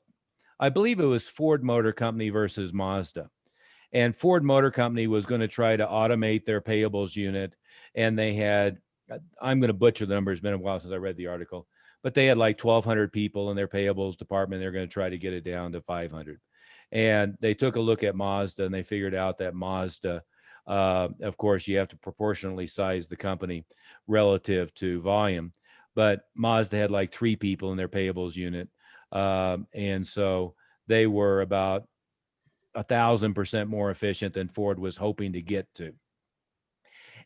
Speaker 2: I believe it was Ford Motor Company versus Mazda. And Ford Motor Company was going to try to automate their payables unit. And they had, I'm going to butcher the numbers, it's been a while since I read the article, but they had like 1,200 people in their payables department. They're going to try to get it down to 500. And they took a look at Mazda and they figured out that Mazda, of course, you have to proportionally size the company relative to volume. But Mazda had like 3 people in their payables unit. And so they were about 1,000% more efficient than Ford was hoping to get to.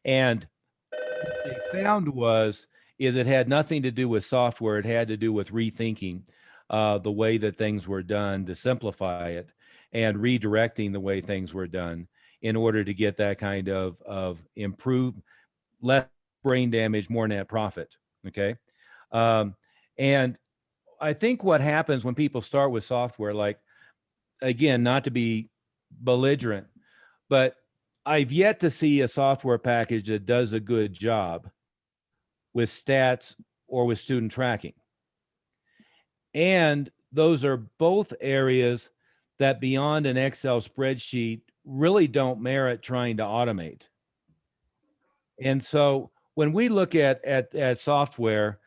Speaker 2: And what they found is it had nothing to do with software. It had to do with rethinking the way that things were done to simplify it and redirecting the way things were done in order to get that kind of improved, less brain damage, more net profit. Okay. And I think what happens when people start with software, like, again, not to be belligerent, but I've yet to see a software package that does a good job with stats or with student tracking. And those are both areas that beyond an Excel spreadsheet really don't merit trying to automate. And so when we look at software,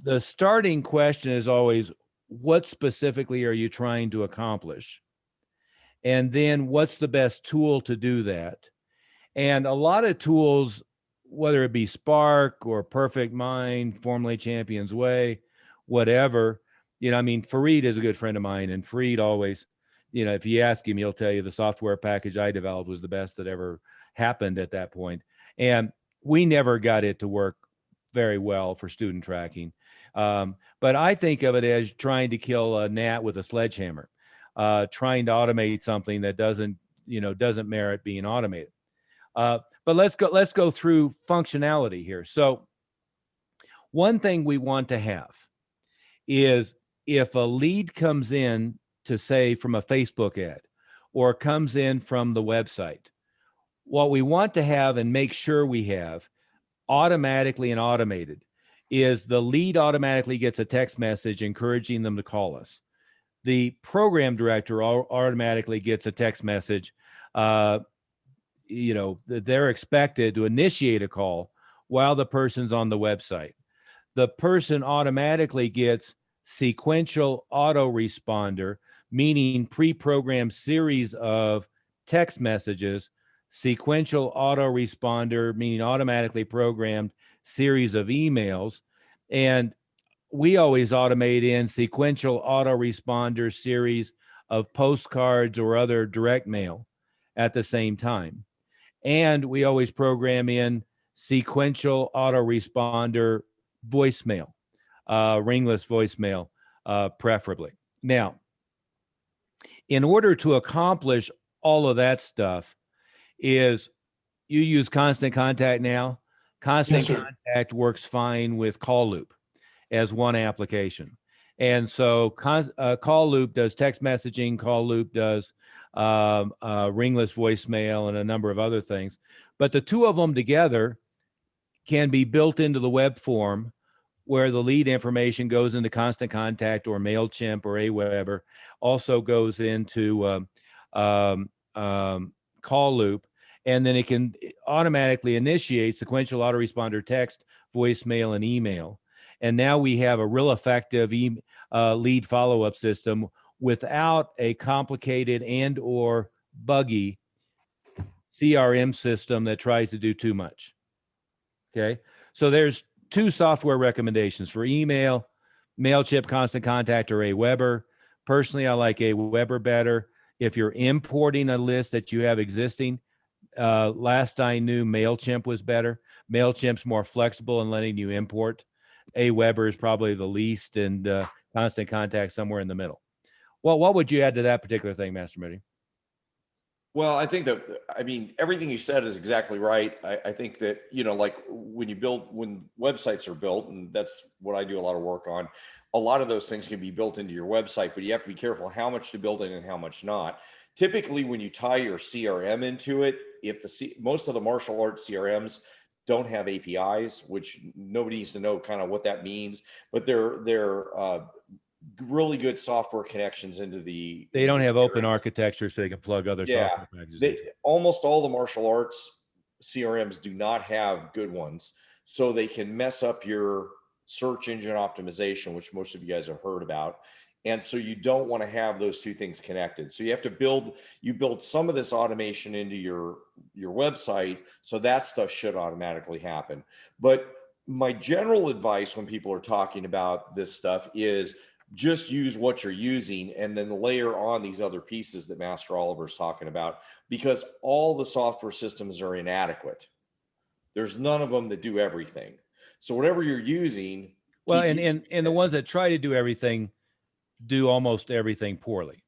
Speaker 2: the starting question is always, what specifically are you trying to accomplish? And then what's the best tool to do that? And a lot of tools, whether it be Spark or Perfect Mind, formerly Champions Way, whatever, I mean, Fareed is a good friend of mine, and Fareed always, if you ask him, he'll tell you the software package I developed was the best that ever happened at that point. And we never got it to work very well for student tracking. But I think of it as trying to kill a gnat with a sledgehammer, trying to automate something that doesn't merit being automated. But let's go through functionality here. So one thing we want to have is if a lead comes in to say from a Facebook ad or comes in from the website, what we want to have and make sure we have automatically and automated is the lead automatically gets a text message encouraging them to call us. The program director automatically gets a text message, that they're expected to initiate a call while the person's on the website. The person automatically gets sequential autoresponder, meaning pre-programmed series of text messages, sequential autoresponder, meaning automatically programmed series of emails. And we always automate in sequential autoresponder series of postcards or other direct mail at the same time. And we always program in sequential autoresponder voicemail, ringless voicemail, preferably. Now, in order to accomplish all of that stuff, is you use Constant Contact now. Constant Contact works fine with Call Loop as one application. And so Call Loop does text messaging, Call Loop does ringless voicemail and a number of other things. But the two of them together can be built into the web form where the lead information goes into Constant Contact or MailChimp or Aweber, also goes into Call Loop, and then it can automatically initiate sequential autoresponder text, voicemail, and email. And now we have a real effective lead follow-up system without a complicated and or buggy CRM system that tries to do too much. Okay, so there's two software recommendations for email: MailChimp, Constant Contact, or Aweber. Personally, I like Aweber better. If you're importing a list that you have existing, last I knew, MailChimp was better. MailChimp's more flexible in letting you import. Aweber is probably the least, and Constant Contact somewhere in the middle. Well, what would you add to that particular thing, Master Moody?
Speaker 4: Well, I think that, everything you said is exactly right. I think that, like when websites are built, and that's what I do a lot of work on, a lot of those things can be built into your website, but you have to be careful how much to build in and how much not. Typically, when you tie your CRM into it, most of the martial arts CRMs don't have APIs, which nobody needs to know kind of what that means, but they're really good software connections into the.
Speaker 2: They don't have open architecture, so they can plug other software packages.
Speaker 4: Almost all the martial arts CRMs do not have good ones, so they can mess up your search engine optimization, which most of you guys have heard about. And so you don't want to have those two things connected. So you have to build some of this automation into your website, so that stuff should automatically happen. But my general advice when people are talking about this stuff is just use what you're using and then layer on these other pieces that Master Oliver's talking about, because all the software systems are inadequate. There's none of them that do everything. So whatever you're using.
Speaker 2: Well, and the ones that try to do everything do almost everything poorly.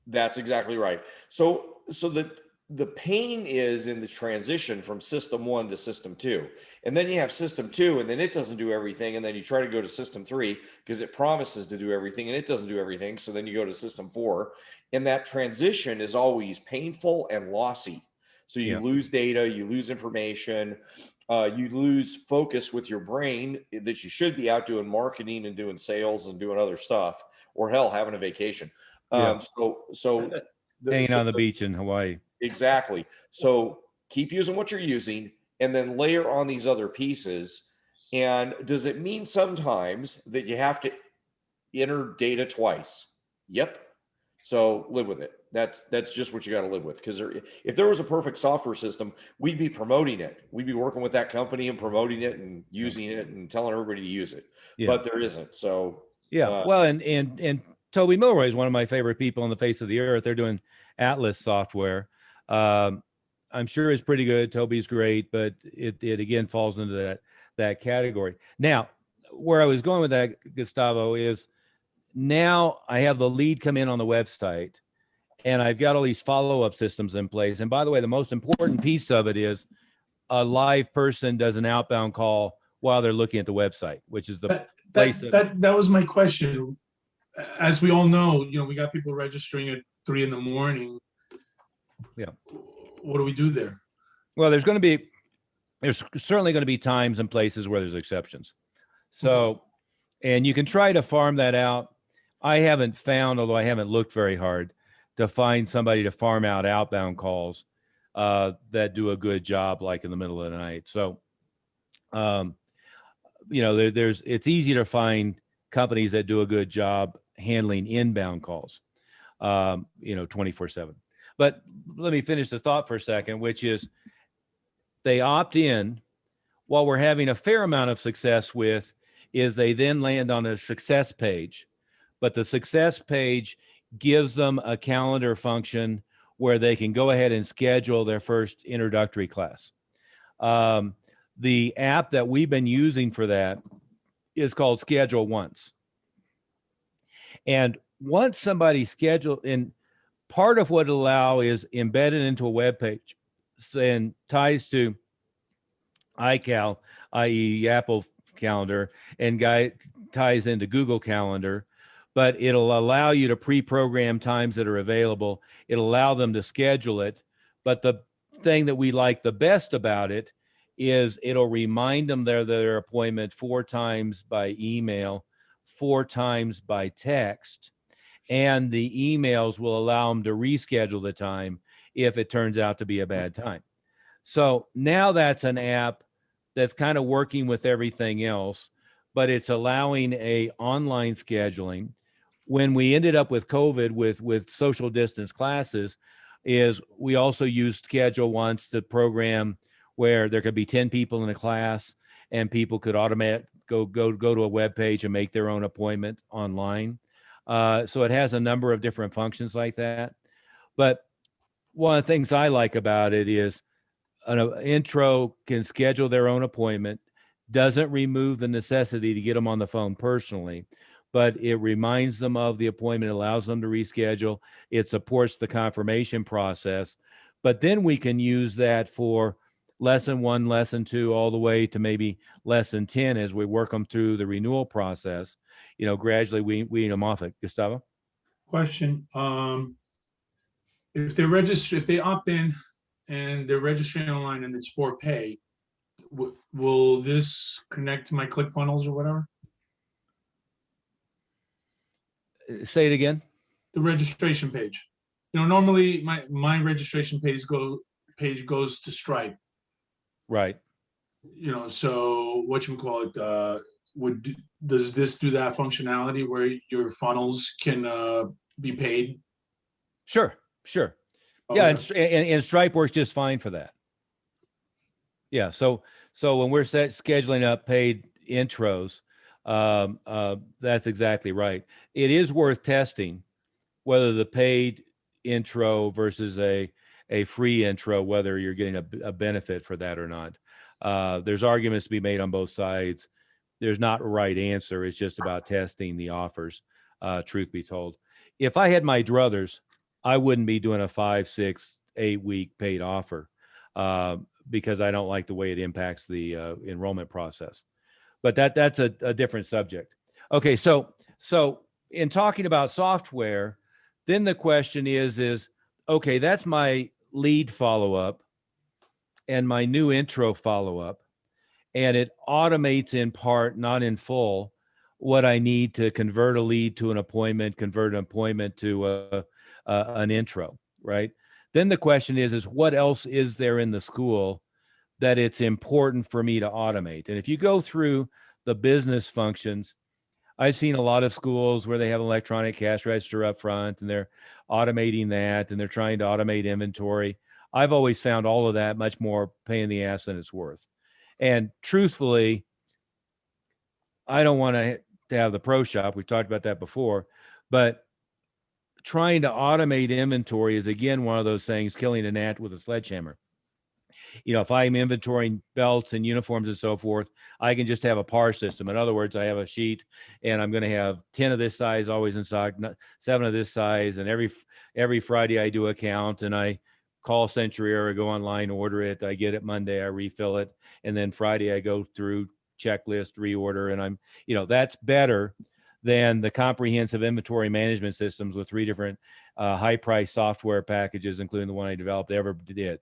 Speaker 4: That's exactly right. So the pain is in the transition from system 1 to system 2. And then you have system 2, and then it doesn't do everything. And then you try to go to system 3 because it promises to do everything and it doesn't do everything. So then you go to system 4, and that transition is always painful and lossy. So you lose data, you lose information, you lose focus with your brain that you should be out doing marketing and doing sales and doing other stuff, or hell, having a vacation. So
Speaker 2: hanging on the beach in Hawaii.
Speaker 4: Exactly. So keep using what you're using and then layer on these other pieces. And does it mean sometimes that you have to enter data twice? Yep. So live with it. That's just what you got to live with. Because if there was a perfect software system, we'd be promoting it. We'd be working with that company and promoting it and using it and telling everybody to use it.
Speaker 2: Yeah.
Speaker 4: But there isn't. So
Speaker 2: Yeah. Well, and Toby Milroy is one of my favorite people on the face of the earth. They're doing Atlas software. I'm sure it's pretty good. Toby's great, but it again falls into that category. Now, where I was going with that, Gustavo, is now I have the lead come in on the website, and I've got all these follow-up systems in place. And by the way, the most important piece of it is a live person does an outbound call while they're looking at the website, which is the place
Speaker 1: that was my question. As we all know, we got people registering at 3 a.m.
Speaker 2: Yeah.
Speaker 1: What do we do there?
Speaker 2: Well, there's certainly going to be times and places where there's exceptions. So, and you can try to farm that out. I haven't found, although I haven't looked very hard, to find somebody to farm out outbound calls that do a good job, like in the middle of the night. So, it's easy to find companies that do a good job handling inbound calls, 24/7. But let me finish the thought for a second, which is they opt in. While we're having a fair amount of success with is they then land on a success page, but the success page gives them a calendar function where they can go ahead and schedule their first introductory class. The app that we've been using for that is called Schedule Once. And once somebody and part of what it'll allow is embedded into a web page and ties to iCal, i.e. Apple Calendar, and ties into Google Calendar, but it'll allow you to pre-program times that are available. It'll allow them to schedule it. But the thing that we like the best about it is it'll remind them their appointment 4 times by email, 4 times by text, and the emails will allow them to reschedule the time if it turns out to be a bad time. So now that's an app that's kind of working with everything else, but it's allowing a online scheduling. When we ended up with COVID with social distance classes, is we also used Schedule Once to program where there could be 10 people in a class and people could go to a web page and make their own appointment online. So it has a number of different functions like that. But one of the things I like about it is an intro can schedule their own appointment, doesn't remove the necessity to get them on the phone personally, but it reminds them of the appointment, allows them to reschedule. It supports the confirmation process. But then we can use that for lesson 1, lesson 2, all the way to maybe lesson 10 as we work them through the renewal process. Gradually wean them off it. Gustavo?
Speaker 1: Question. If they opt in and they're registering online and it's for pay, will this connect to my ClickFunnels or whatever?
Speaker 2: Say it again.
Speaker 1: The registration page. Normally my registration page goes to Stripe.
Speaker 2: Right.
Speaker 1: So whatchamacallit, does this do that functionality where your funnels can be paid?
Speaker 2: Sure.
Speaker 1: Okay.
Speaker 2: Yeah, and Stripe works just fine for that. Yeah, so when we're scheduling up paid intros, that's exactly right. It is worth testing whether the paid intro versus a free intro, whether you're getting a benefit for that or not. There's arguments to be made on both sides. There's not a right answer. It's just about testing the offers, truth be told. If I had my druthers, I wouldn't be doing a 5, 6, 8 week paid offer because I don't like the way it impacts the enrollment process. But that's a different subject. Okay, so in talking about software, then the question is okay, that's my lead follow-up and my new intro follow-up, and it automates in part, not in full, what I need to convert a lead to an appointment, convert an appointment to an intro, right? Then the question is what else is there in the school that it's important for me to automate? And if you go through the business functions, I've seen a lot of schools where they have electronic cash register up front and they're automating that and they're trying to automate inventory. I've always found all of that much more pain in the ass than it's worth. And truthfully, I don't want to have the pro shop. We've talked about that before, but trying to automate inventory is again one of those things, killing a gnat with a sledgehammer. If I'm inventorying belts and uniforms and so forth, I can just have a par system. In other words, I have a sheet and I'm going to have 10 of this size always in stock, 7 of this size. And every Friday I do a count and I call Century or I go online, order it. I get it Monday, I refill it. And then Friday I go through checklist, reorder. And that's better than the comprehensive inventory management systems with 3 different high price software packages, including the one I developed, ever did.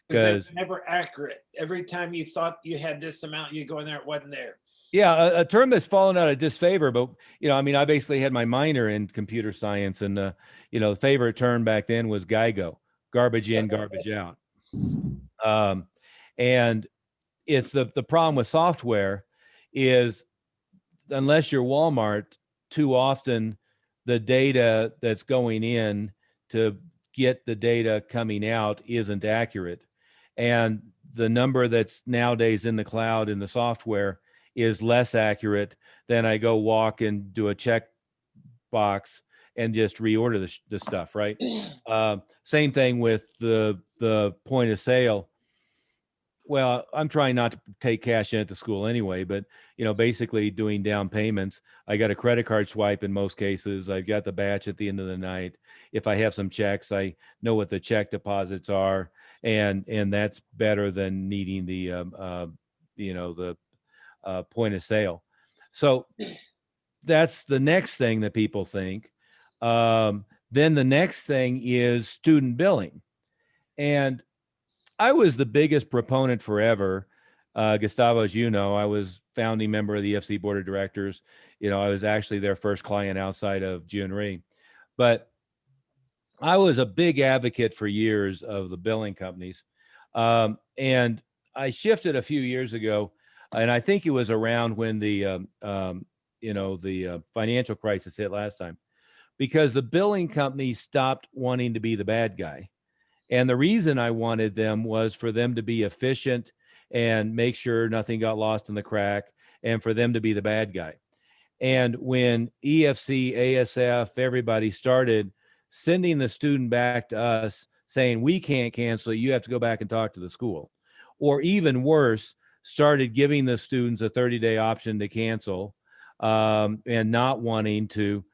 Speaker 3: Because never accurate. Every time you thought you had this amount, you go in there, it wasn't there.
Speaker 2: Yeah, a term that's fallen out of disfavor, but I basically had my minor in computer science, and the favorite term back then was GIGO, garbage in, garbage out. And it's the problem with software is unless you're Walmart, too often the data that's going in to get the data coming out isn't accurate. And the number that's nowadays in the cloud in the software is less accurate than I go walk and do a check box and just reorder the stuff, right? Same thing with the point of sale. Well, I'm trying not to take cash in at the school anyway, but basically doing down payments. I got a credit card swipe in most cases. I've got the batch at the end of the night. If I have some checks, I know what the check deposits are, and that's better than needing the point of sale. So that's the next thing that people think. Then the next thing is student billing, and I was the biggest proponent forever. Gustavo, as you know, I was founding member of the EFC board of directors. I was actually their first client outside of June Rhee. But I was a big advocate for years of the billing companies. And I shifted a few years ago, and I think it was around when the financial crisis hit last time, because the billing companies stopped wanting to be the bad guy. And the reason I wanted them was for them to be efficient and make sure nothing got lost in the crack, and for them to be the bad guy. And when EFC, ASF, everybody started sending the student back to us saying, we can't cancel, you have to go back and talk to the school. Or even worse, started giving the students a 30-day option to cancel, and not wanting to,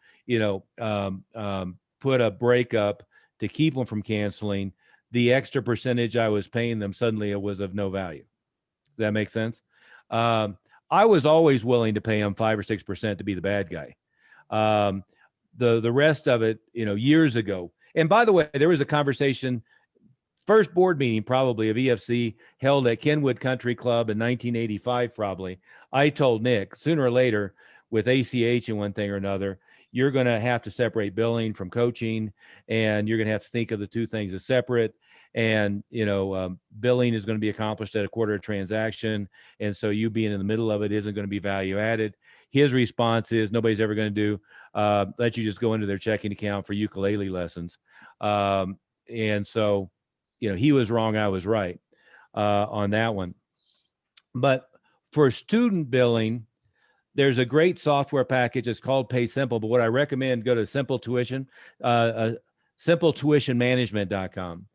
Speaker 2: put a breakup to keep them from canceling. The extra percentage I was paying them suddenly it was of no value. Does that make sense? I was always willing to pay them 5 or 6% to be the bad guy. The rest of it, years ago. And by the way, there was a conversation, first board meeting probably of EFC held at Kenwood Country Club in 1985, probably. I told Nick, sooner or later, with ACH and one thing or another, you're going to have to separate billing from coaching, and you're going to have to think of the two things as separate. And, billing is going to be accomplished at a quarter transaction. And so you being in the middle of it isn't going to be value added. His response is nobody's ever going to let you just go into their checking account for ukulele lessons. And so, he was wrong. I was right on that one. But for student billing, there's a great software package. It's called Pay Simple, but what I recommend, go to Simple Tuition, simpletuitionmanagement.com,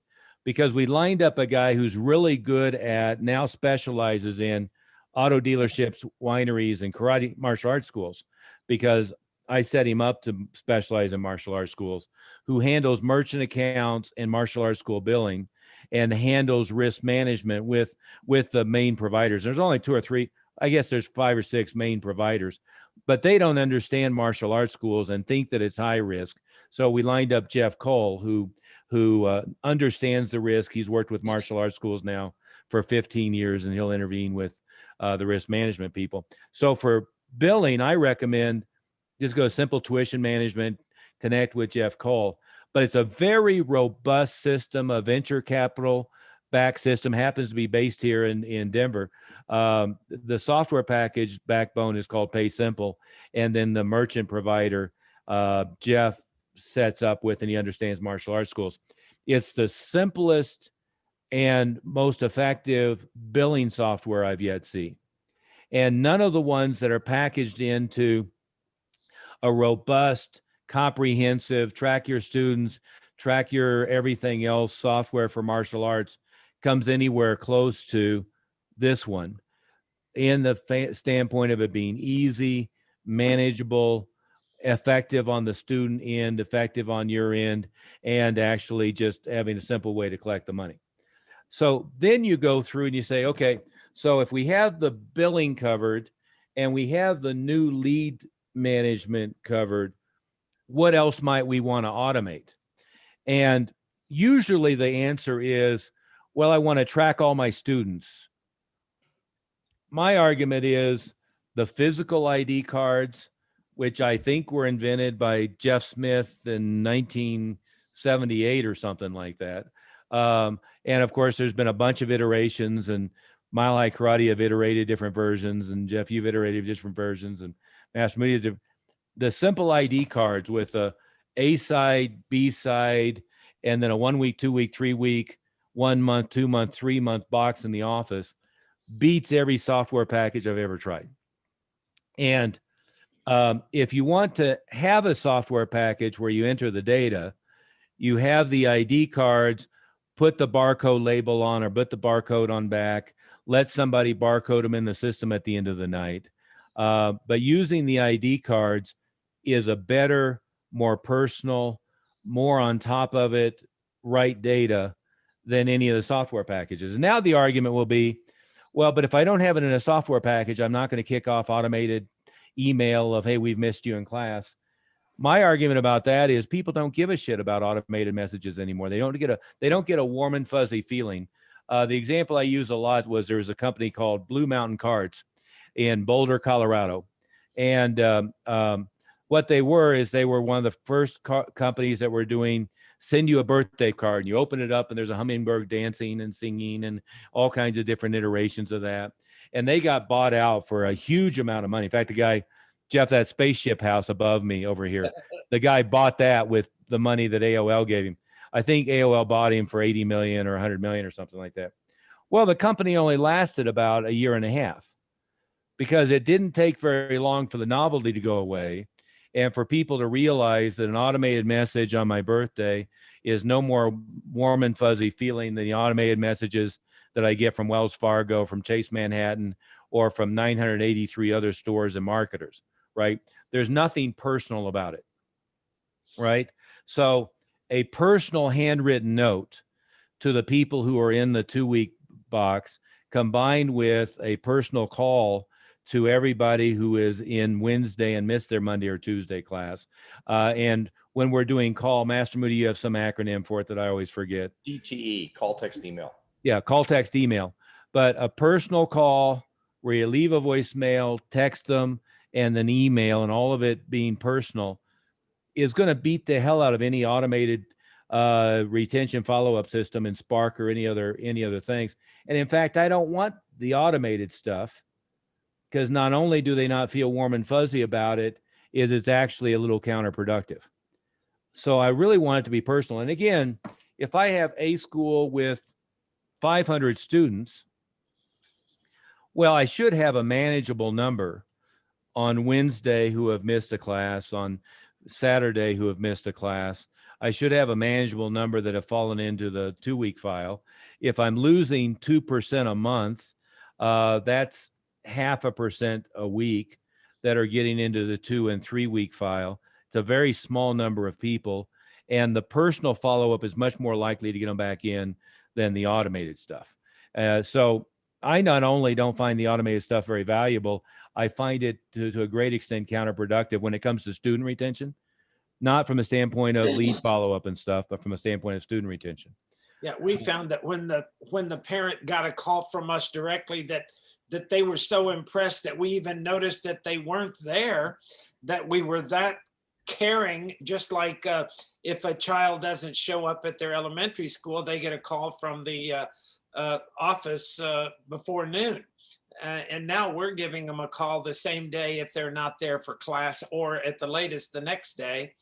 Speaker 2: because we lined up a guy who's really good at, now specializes in auto dealerships, wineries, and karate martial arts schools, because I set him up to specialize in martial arts schools, who handles merchant accounts and martial arts school billing and handles risk management with the main providers. There's only 2 or 3, I guess there's 5 or 6 main providers, but they don't understand martial arts schools and think that it's high risk. So we lined up Jeff Cole, who understands the risk. He's worked with martial arts schools now for 15 years, and he'll intervene with the risk management people. So for billing, I recommend just go Simple Tuition Management, connect with Jeff Cole. But it's a very robust system of venture capital back system happens to be based here in Denver. The software package backbone is called PaySimple, and then the merchant provider, Jeff sets up with, and he understands martial arts schools. It's the simplest and most effective billing software I've yet seen. And none of the ones that are packaged into a robust, comprehensive, track your students, track your everything else software for martial arts comes anywhere close to this one in the standpoint of it being easy, manageable, effective on the student end, effective on your end, and actually just having a simple way to collect the money. So then you go through and you say, okay, so if we have the billing covered and we have the new lead management covered, what else might we want to automate? And usually the answer is, well, I want to track all my students. My argument is the physical ID cards, which I think were invented by Jeff Smith in 1978 or something like that. And of course, there's been a bunch of iterations, and Mile High Karate have iterated different versions, and Jeff, you've iterated different versions, and Master Media. The simple ID cards with A side, B side, and then a 1 week, 2 week, 3 week, 1 month, 2 month, 3 month box in the office beats every software package I've ever tried. And if you want to have a software package where you enter the data, you have the ID cards, put the barcode label on or put the barcode on back, let somebody barcode them in the system at the end of the night. But using the ID cards is a better, more personal, more on top of it, right data than any of the software packages. And now the argument will be, well, but if I don't have it in a software package, I'm not going to kick off automated email of, hey, we've missed you in class. My argument about that is people don't give a shit about automated messages anymore. They don't get a warm and fuzzy feeling. The example I use a lot was there's a company called Blue Mountain Cards in Boulder, Colorado. And what they were one of the first companies that were doing send you a birthday card, and you open it up and there's a hummingbird dancing and singing and all kinds of different iterations of that. And they got bought out for a huge amount of money. In fact, the guy, Jeff, that spaceship house above me over here, the guy bought that with the money that AOL gave him. I think AOL bought him for 80 million or 100 million or something like that. Well, the company only lasted about a year and a half because it didn't take very long for the novelty to go away and for people to realize that an automated message on my birthday is no more warm and fuzzy feeling than the automated messages that I get from Wells Fargo, from Chase Manhattan, or from 983 other stores and marketers, right? There's nothing personal about it, right? So a personal handwritten note to the people who are in the 2 week box combined with a personal call to everybody who is in Wednesday and missed their Monday or Tuesday class. And when we're doing call, Master Moody, you have some acronym for it that I always forget.
Speaker 4: CTE, call, text, email.
Speaker 2: Yeah, call, text, email. But a personal call where you leave a voicemail, text them, and then email, and all of it being personal is going to beat the hell out of any automated retention follow-up system in Spark or any other things. And in fact, I don't want the automated stuff because not only do they not feel warm and fuzzy about it, it's actually a little counterproductive. So I really want it to be personal. And again, if I have a school with 500 students, well, I should have a manageable number on Wednesday who have missed a class, on Saturday who have missed a class. I should have a manageable number that have fallen into the 2 week file. If I'm losing 2% a month, that's 0.5% a week that are getting into the 2 and 3 week file. It's a very small number of people. And the personal follow-up is much more likely to get them back in than the automated stuff. So I not only don't find the automated stuff very valuable, I find it to a great extent counterproductive when it comes to student retention, not from a standpoint of lead follow-up and stuff, but from a standpoint of student retention.
Speaker 3: Yeah, we found that when the parent got a call from us directly that they were so impressed that we even noticed that they weren't there, that we were that caring. Just like if a child doesn't show up at their elementary school, they get a call from the office before noon. And now we're giving them a call the same day if they're not there for class, or at the latest the next day.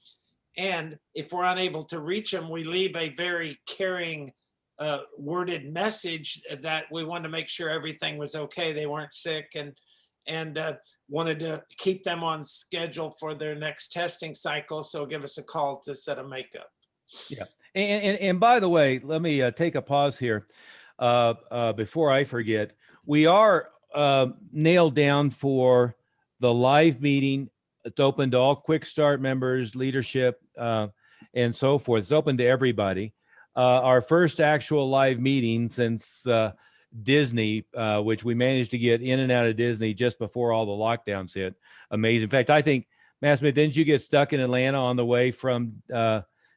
Speaker 3: And if we're unable to reach them, we leave a very caring worded message that we wanted to make sure everything was okay. They weren't sick, and wanted to keep them on schedule for their next testing cycle. So give us a call to set a makeup.
Speaker 2: Yeah. And by the way, let me take a pause here before I forget. We are nailed down for the live meeting. It's open to all Quick Start members, leadership, and so forth. It's open to everybody. Our first actual live meeting since Disney, which we managed to get in and out of Disney just before all the lockdowns hit. Amazing. In fact, I think, Matt Smith, didn't you get stuck in Atlanta on the way from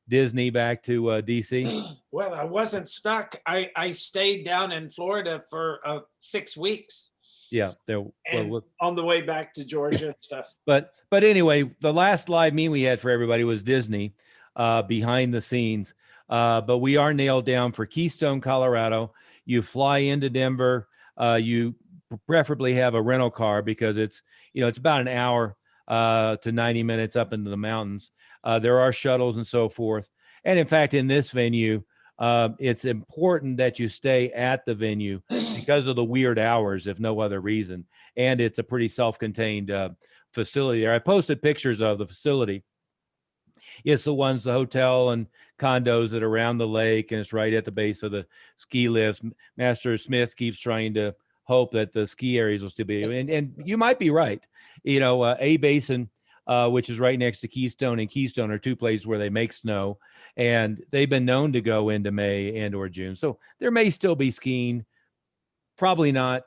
Speaker 2: Disney back to DC?
Speaker 3: Well, I wasn't stuck. I stayed down in Florida for 6 weeks.
Speaker 2: Yeah,
Speaker 3: And on the way back to Georgia and stuff.
Speaker 2: But anyway, the last live meeting we had for everybody was Disney behind the scenes. But we are nailed down for Keystone, Colorado. You fly into Denver. You preferably have a rental car because it's about an hour to 90 minutes up into the mountains. There are shuttles and so forth. And in fact, in this venue, it's important that you stay at the venue because of the weird hours, if no other reason. And it's a pretty self-contained facility there. I posted pictures of the facility. It's the hotel and condos that are around the lake, and it's right at the base of the ski lifts. Master Smith keeps trying to hope that the ski areas will still be, and you might be right. A-Basin, which is right next to Keystone, and Keystone are two places where they make snow, and they've been known to go into May and or June. So there may still be skiing, probably not.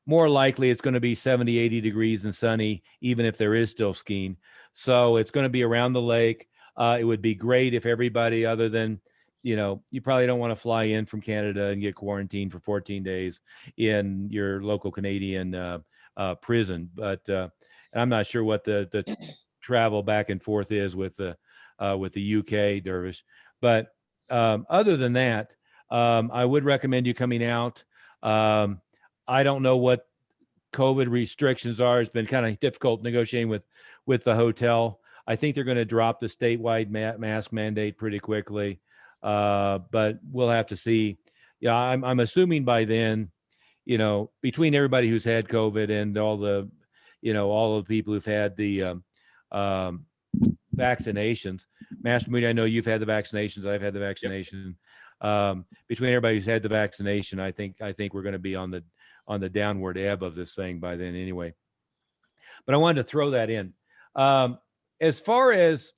Speaker 2: More likely it's going to be 70, 80 degrees and sunny, even if there is still skiing. So it's going to be around the lake. It would be great if everybody other than, you probably don't want to fly in from Canada and get quarantined for 14 days in your local Canadian prison. But I'm not sure what the travel back and forth is with the UK, Dervish. But other than that, I would recommend you coming out. I don't know what COVID restrictions are. It's been kind of difficult negotiating with the hotel. I think they're going to drop the statewide mask mandate pretty quickly, but we'll have to see. Yeah, I'm assuming by then, between everybody who's had COVID and all the people who've had the vaccinations. Master Moody, I know you've had the vaccinations. I've had the vaccination. Yep. Between everybody who's had the vaccination, I think we're going to be on the downward ebb of this thing by then anyway. But I wanted to throw that in. As far as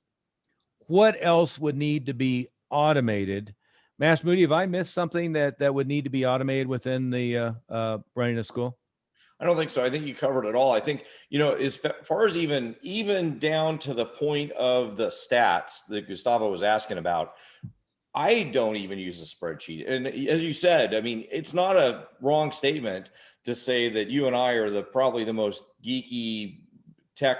Speaker 2: what else would need to be automated, Master Moody, have I missed something that would need to be automated within the running a school?
Speaker 4: I don't think so. I think you covered it all. I think, as far as even down to the point of the stats that Gustavo was asking about, I don't even use a spreadsheet. And as you said, I mean, it's not a wrong statement to say that you and I are probably the most geeky tech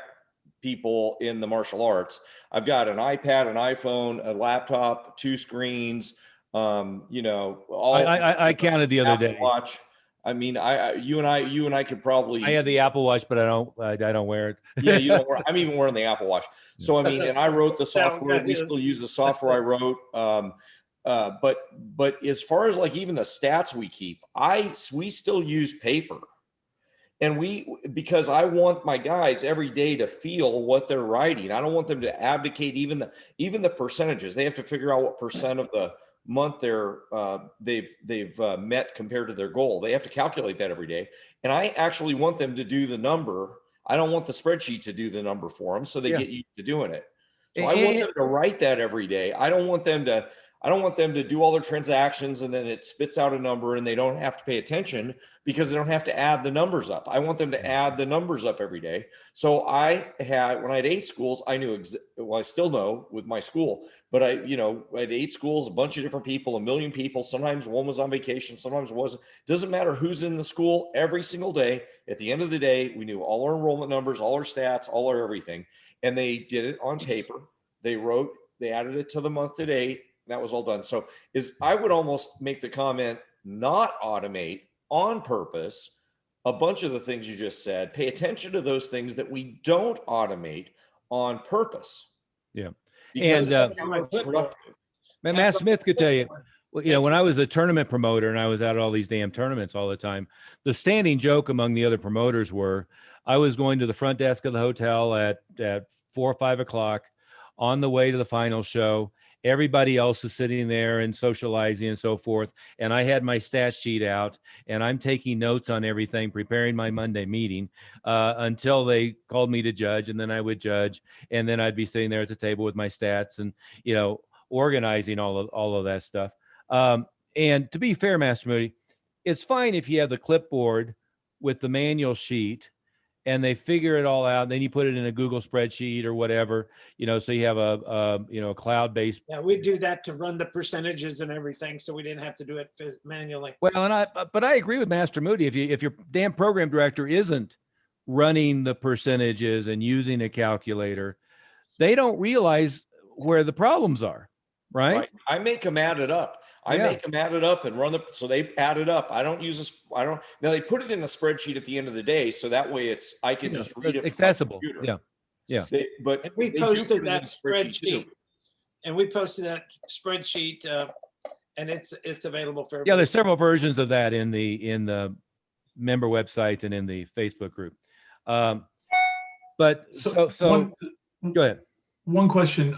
Speaker 4: people in the martial arts. I've got an iPad, an iPhone, a laptop, 2 screens, all
Speaker 2: I counted the other
Speaker 4: Apple
Speaker 2: day.
Speaker 4: Watch. I mean, you and I could probably.
Speaker 2: I have the Apple Watch, but I don't wear it.
Speaker 4: Yeah, you don't wear. I'm even wearing the Apple Watch. So I mean, and I wrote the software. We still use the software I wrote. But as far as like even the stats we keep, we still use paper, and because I want my guys every day to feel what they're writing. I don't want them to abdicate even the percentages. They have to figure out what percent of the month they've met compared to their goal. They have to calculate that every day. And I actually want them to do the number. I don't want the spreadsheet to do the number for them, so they get used to doing it. So I want them to write that every day. I don't want them to do all their transactions and then it spits out a number and they don't have to pay attention because they don't have to add the numbers up. I want them to add the numbers up every day. So when I had 8 schools, I knew, I still know with my school, but I had 8 schools, a bunch of different people, 1 million people. Sometimes one was on vacation, sometimes it wasn't. Doesn't matter who's in the school every single day. At the end of the day, we knew all our enrollment numbers, all our stats, all our everything. And they did it on paper. They added it to the month to date. That was all done. So I would almost make the comment, not automate on purpose a bunch of the things you just said. Pay attention to those things that we don't automate on purpose.
Speaker 2: Yeah.
Speaker 4: Because
Speaker 2: And,
Speaker 4: it's more productive.
Speaker 2: Matt Smith could tell you, well, you know, when I was a tournament promoter and I was at all these damn tournaments all the time, the standing joke among the other promoters were I was going to the front desk of the hotel at 4 or 5 o'clock on the way to the final show. Everybody else is sitting there and socializing and so forth. And I had my stat sheet out and I'm taking notes on everything, preparing my Monday meeting until they called me to judge. And then I would judge. And then I'd be sitting there at the table with my stats and, you know, organizing all of that stuff. And to be fair, Master Moody, it's fine if you have the clipboard with the manual sheet and they figure it all out. Then you put it in a Google spreadsheet or whatever, you know, so you have a cloud-based.
Speaker 3: Yeah, we do that to run the percentages and everything, so we didn't have to do it manually.
Speaker 2: Well, but I agree with Master Moody. If your damn program director isn't running the percentages and using a calculator, they don't realize where the problems are, right?
Speaker 4: I make them add it up. I make them add it up and run so they add it up. I don't use this. Now they put it in a spreadsheet at the end of the day. So that way I can just read it.
Speaker 2: Accessible. Yeah.
Speaker 4: But
Speaker 3: and we posted that spreadsheet and we posted that spreadsheet and it's available for everybody.
Speaker 2: Yeah. There's several versions of that in the member website and in the Facebook group. But so go ahead.
Speaker 1: One question.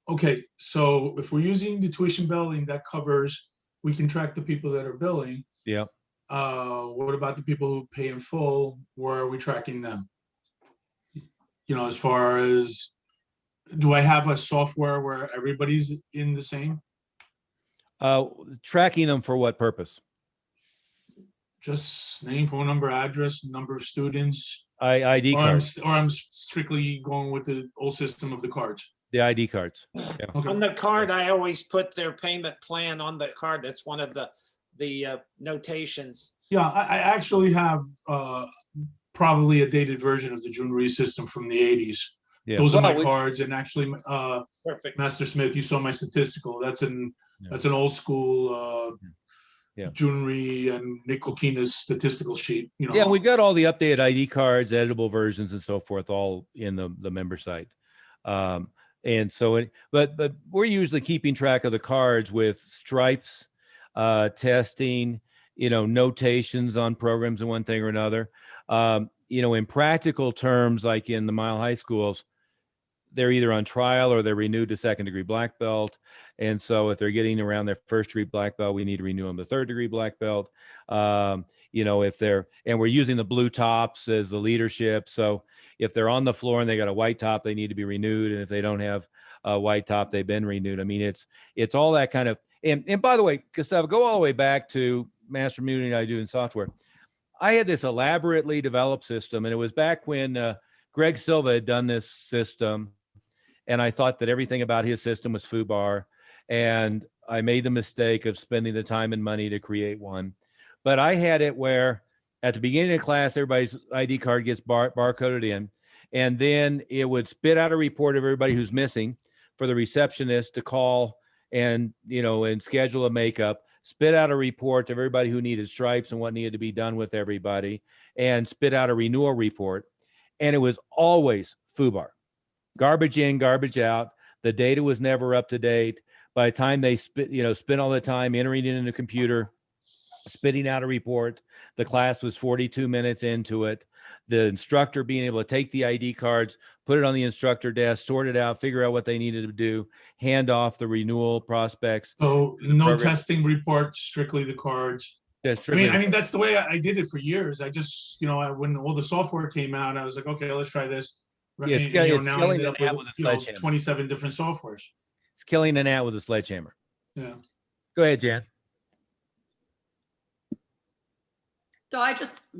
Speaker 1: Okay, so if we're using the tuition billing that covers, we can track the people that are billing.
Speaker 2: Yeah.
Speaker 1: What about the people who pay in full? Where are we tracking them? You know, as far as, do I have a software where everybody's in the same?
Speaker 2: Tracking them for what purpose?
Speaker 1: Just name, phone number, address, number of students.
Speaker 2: ID cards.
Speaker 1: Or I'm strictly going with the old system of the cards.
Speaker 2: The ID cards.
Speaker 1: Okay.
Speaker 3: On the card, I always put their payment plan on the card. That's one of the notations.
Speaker 1: Yeah, I actually have probably a dated version of the June Reese system from the 80s.
Speaker 2: Yeah.
Speaker 1: Those are my cards, and actually,
Speaker 3: Perfect.
Speaker 1: Master Smith, you saw my statistical. That's an old school June Reese and Nick Kokina's statistical sheet. You know.
Speaker 2: Yeah, we've got all the updated ID cards, editable versions, and so forth, all in the member site. And so, but we're usually keeping track of the cards with stripes, testing, you know, notations on programs and one thing or another. You know, in practical terms, like in the Mile High schools, they're either on trial or they're renewed to second degree black belt. And so if they're getting around their first degree black belt, we need to renew them to third degree black belt. You know, and we're using the blue tops as the leadership. So if they're on the floor and they got a white top, they need to be renewed. And if they don't have a white top, they've been renewed. I mean, it's all that kind of, and by the way, Gustavo, go all the way back to Master Moody and I do in software. I had this elaborately developed system, and it was back when Greg Silva had done this system. And I thought that everything about his system was FUBAR. And I made the mistake of spending the time and money to create one. But I had it where at the beginning of class, everybody's ID card gets barcoded in. And then it would spit out a report of everybody who's missing for the receptionist to call and, you know, and schedule a makeup, spit out a report of everybody who needed stripes and what needed to be done with everybody, and spit out a renewal report. And it was always FUBAR. Garbage in, garbage out. The data was never up to date. By the time they spent all the time entering it in the computer, spitting out a report, the class was 42 minutes into it. The instructor being able to take the ID cards, put it on the instructor desk, sort it out, figure out what they needed to do, hand off the renewal prospects.
Speaker 1: So no testing report, strictly the cards. I mean, that's the way I did it for years. I just, you know, when all the software came out, I was like, okay, let's try this.
Speaker 2: Yeah, it's killing an ant with a sledgehammer.
Speaker 1: 27 different softwares.
Speaker 2: It's killing an ant with a sledgehammer.
Speaker 1: Yeah.
Speaker 2: Go ahead, Jan.
Speaker 7: So I just,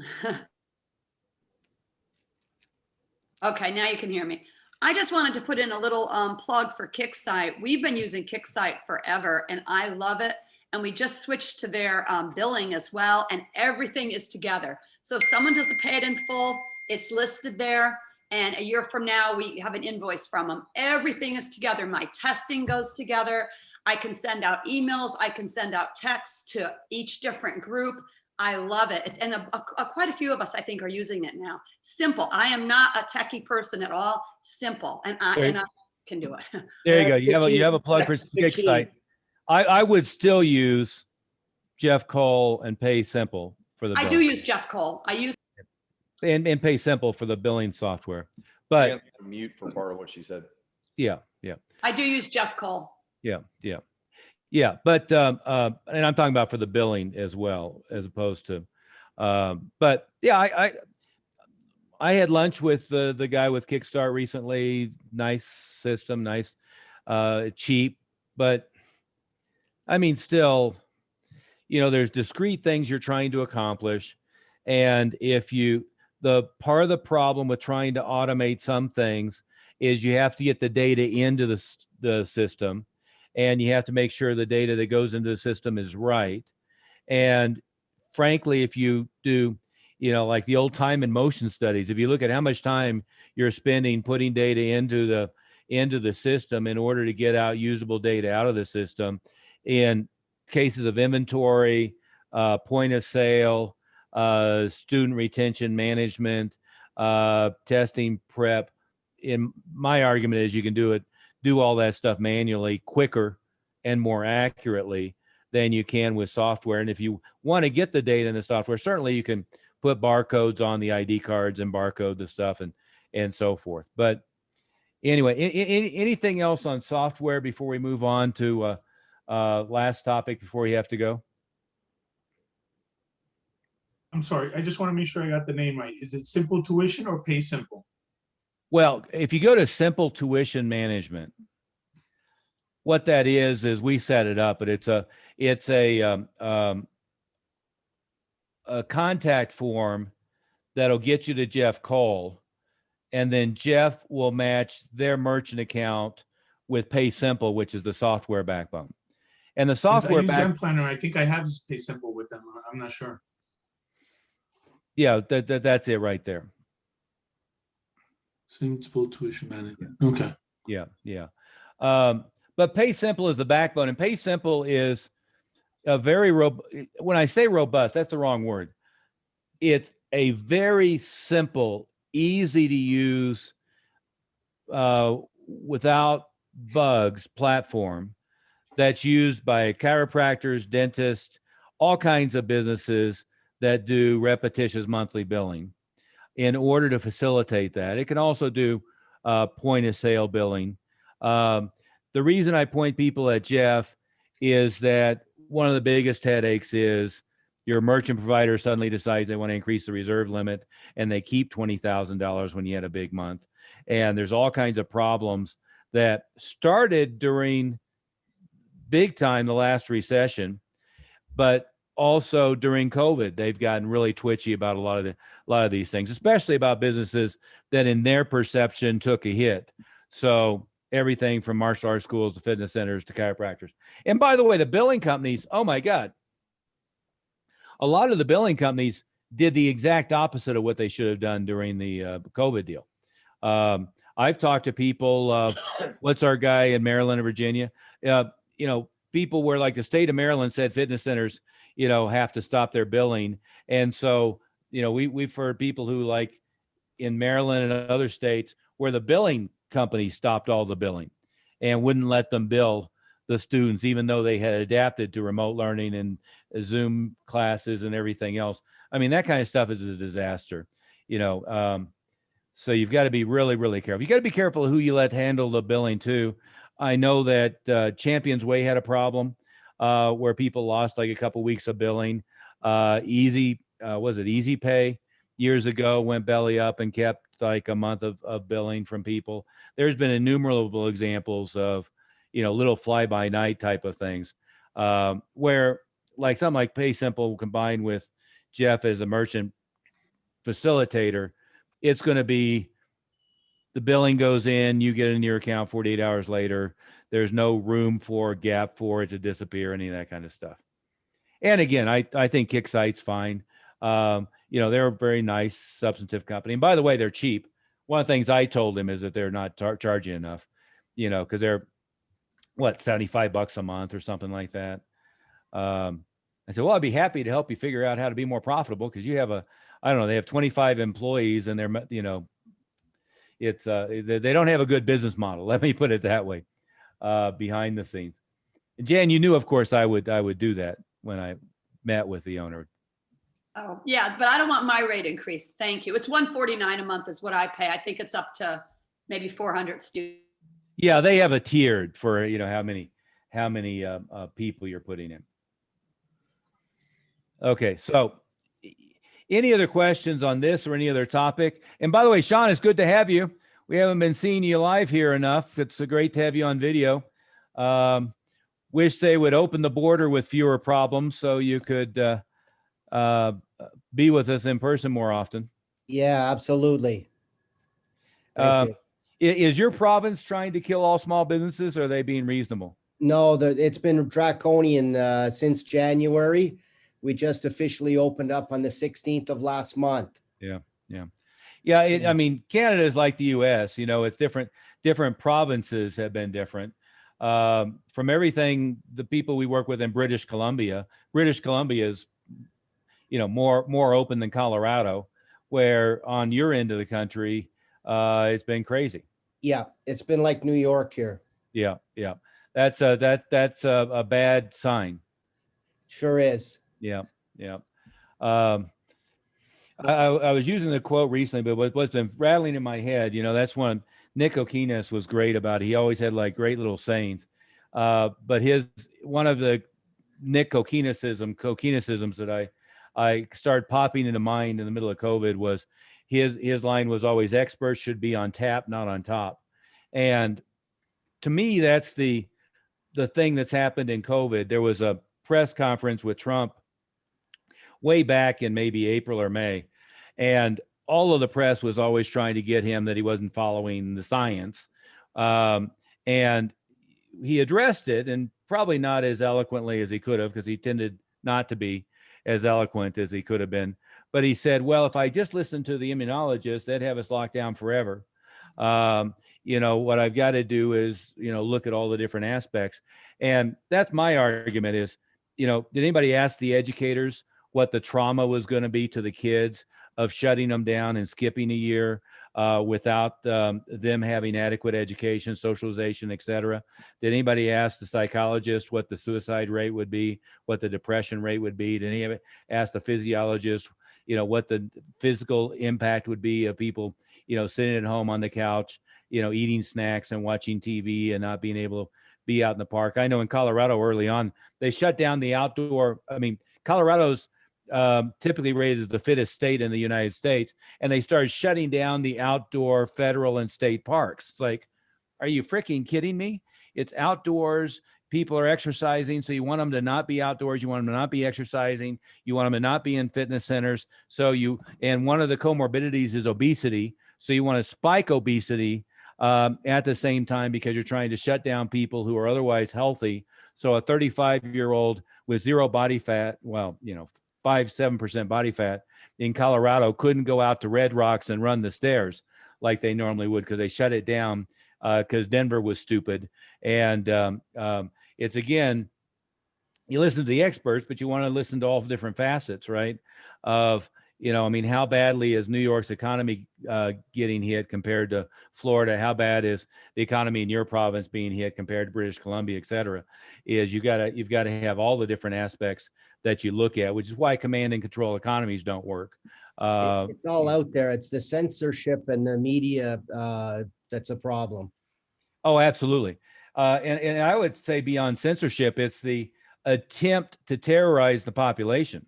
Speaker 7: okay, now you can hear me. I just wanted to put in a little plug for KickSite. We've been using KickSite forever and I love it. And we just switched to their billing as well. And everything is together. So if someone doesn't pay it in full, it's listed there. And a year from now, we have an invoice from them. Everything is together. My testing goes together. I can send out emails. I can send out texts to each different group. I love it. And quite a few of us, I think, are using it now. Simple. I am not a techie person at all. Simple. And I can do it.
Speaker 2: There you go.
Speaker 3: That's the
Speaker 2: You have a
Speaker 3: key.
Speaker 2: plug for
Speaker 3: That's the key.
Speaker 2: KickSite. I would still use Jeff Cole and Pay Simple for the
Speaker 7: I do
Speaker 2: billing.
Speaker 7: use Jeff Cole. I use
Speaker 2: and Pay Simple for the billing software. But
Speaker 4: Yeah, mute for part of what she said.
Speaker 2: yeah.
Speaker 7: I do use Jeff Cole.
Speaker 2: Yeah. But and I'm talking about for the billing as well, as opposed to. But yeah, I had lunch with the guy with Kickstart recently. Nice system, nice, cheap, but I mean, still, there's discrete things you're trying to accomplish, and if the part of the problem with trying to automate some things is you have to get the data into the system, and you have to make sure the data that goes into the system is right. And frankly, if you do, like the old time and motion studies, if you look at how much time you're spending putting data into the system in order to get out usable data out of the system, in cases of inventory, point of sale, student retention management, testing prep, in my argument is you can do all that stuff manually quicker and more accurately than you can with software. And if you want to get the data in the software, certainly you can put barcodes on the ID cards and barcode the stuff and so forth. But anyway, anything else on software before we move on to last topic before you have to go?
Speaker 1: I'm sorry, I just want to make sure I got the name right. Is it Simple Tuition or Pay Simple?
Speaker 2: Well, if you go to Simple Tuition Management, what that is we set it up, but it's a contact form that'll get you to Jeff Cole, and then Jeff will match their merchant account with Pay Simple, which is the software backbone. And the
Speaker 1: Because I
Speaker 2: software
Speaker 1: use Zenplanner. I think I have Pay Simple with them. I'm not sure.
Speaker 2: yeah, that's it right there.
Speaker 1: Simple Tuition Management. Okay.
Speaker 2: Yeah. But Pay Simple is the backbone, and Pay Simple is a very when I say robust, that's the wrong word. It's a very simple, easy to use, without bugs platform that's used by chiropractors, dentists, all kinds of businesses that do repetitious monthly billing in order to facilitate that. It can also do point of sale billing. The reason I point people at Jeff is that one of the biggest headaches is your merchant provider suddenly decides they want to increase the reserve limit and they keep $20,000 when you had a big month. And there's all kinds of problems that started during big time the last recession, but also during COVID, they've gotten really twitchy about a lot of these things, especially about businesses that in their perception took a hit. So everything from martial arts schools to fitness centers to chiropractors. And by the way, the billing companies, oh my God, a lot of the billing companies did the exact opposite of what they should have done during the COVID deal. I've talked to people, what's our guy in Maryland and Virginia? People where like the state of Maryland said fitness centers, have to stop their billing. And so, we've heard people who like in Maryland and other states where the billing company stopped all the billing and wouldn't let them bill the students, even though they had adapted to remote learning and Zoom classes and everything else. I mean, that kind of stuff is a disaster, so you've got to be really, really careful. You got to be careful of who you let handle the billing too. I know that Champions Way had a problem where people lost like a couple weeks of billing. Easy Pay years ago went belly up and kept like a month of billing from people. There's been innumerable examples of, little fly by night type of things where like something like Pay Simple combined with Jeff as a merchant facilitator, it's going to be the billing goes in, you get in your account 48 hours later. There's no room for a gap for it to disappear, any of that kind of stuff. And again, I think KickSite's fine. They're a very nice substantive company. And by the way, they're cheap. One of the things I told him is that they're not charging enough, because what, $75 a month or something like that. I said, well, I'd be happy to help you figure out how to be more profitable, because you have I don't know, they have 25 employees, and they're, you know, it's they don't have a good business model. Let me put it that way, behind the scenes. And Jan, you knew, of course, I would do that when I met with the owner.
Speaker 7: Oh, yeah, but I don't want my rate increased. Thank you. It's $149 a month is what I pay. I think it's up to maybe 400 students.
Speaker 2: Yeah, they have a tiered for, you know, how many people you're putting in. Okay, so any other questions on this or any other topic? And by the way, Sean, it's good to have you. We haven't been seeing you live here enough. It's great to have you on video. Wish they would open the border with fewer problems so you could be with us in person more often.
Speaker 8: Yeah, absolutely. Thank you.
Speaker 2: Is your province trying to kill all small businesses, or are they being reasonable?
Speaker 8: No, it's been draconian since January. We just officially opened up on the 16th of last month.
Speaker 2: Yeah. I mean, Canada is like the U.S. You know, it's different. Different provinces have been different. From everything, the people we work with in British Columbia is, you know, more open than Colorado, where on your end of the country, it's been crazy.
Speaker 8: Yeah, it's been like New York here.
Speaker 2: Yeah. That's a bad sign.
Speaker 8: Sure is.
Speaker 2: Yeah. I was using the quote recently, but what's been rattling in my head, you know, that's one Nick Okinis was great about. He always had like great little sayings. But one of the Nick Okinisms that I started popping into mind in the middle of COVID was his line was always, experts should be on tap, not on top. And to me, that's the thing that's happened in COVID. There was a press conference with Trump way back in maybe April or May, and all of the press was always trying to get him that he wasn't following the science. And he addressed it, and probably not as eloquently as he could have, because he tended not to be as eloquent as he could have been. But he said, well, if I just listened to the immunologist, they'd have us locked down forever. You know, what I've got to do is, you know, look at all the different aspects. And that's my argument is, you know, did anybody ask the educators what the trauma was going to be to the kids of shutting them down and skipping a year without them having adequate education, socialization, et cetera? Did anybody ask the psychologist what the suicide rate would be, what the depression rate would be? Did anybody ask the physiologist, you know, what the physical impact would be of people, you know, sitting at home on the couch, you know, eating snacks and watching TV and not being able to be out in the park? I know in Colorado early on, they shut down the outdoor. I mean, Colorado's typically rated as the fittest state in the United States, and they started shutting down the outdoor federal and state parks. It's like, are you freaking kidding me? It's outdoors. People are exercising, so you want them to not be outdoors. You want them to not be exercising. You want them to not be in fitness centers. And one of the comorbidities is obesity. So you want to spike obesity at the same time, because you're trying to shut down people who are otherwise healthy. So a 35-year-old with zero body fat, well, you know, 5-7% body fat in Colorado couldn't go out to Red Rocks and run the stairs like they normally would, because they shut it down because Denver was stupid. And it's, again, you listen to the experts, but you want to listen to all the different facets, right? Of, you know, I mean, how badly is New York's economy getting hit compared to Florida? How bad is the economy in your province being hit compared to British Columbia, et cetera? You've got to have all the different aspects that you look at, which is why command and control economies don't work.
Speaker 8: It's all out there. It's the censorship and the media that's a problem.
Speaker 2: Oh, absolutely. And I would say beyond censorship, it's the attempt to terrorize the population.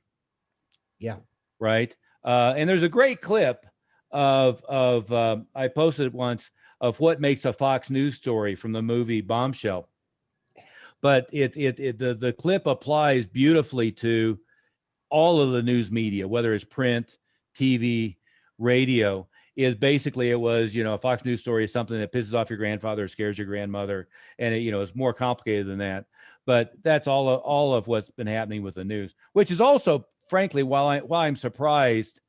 Speaker 8: Yeah.
Speaker 2: Right. And there's a great clip of I posted it once, of what makes a Fox News story from the movie Bombshell. But the clip applies beautifully to all of the news media, whether it's print, TV, radio. Is basically, it was, you know, a Fox News story is something that pisses off your grandfather or scares your grandmother, and it, you know, it's more complicated than that. But that's all of what's been happening with the news, which is also, frankly, while I'm surprised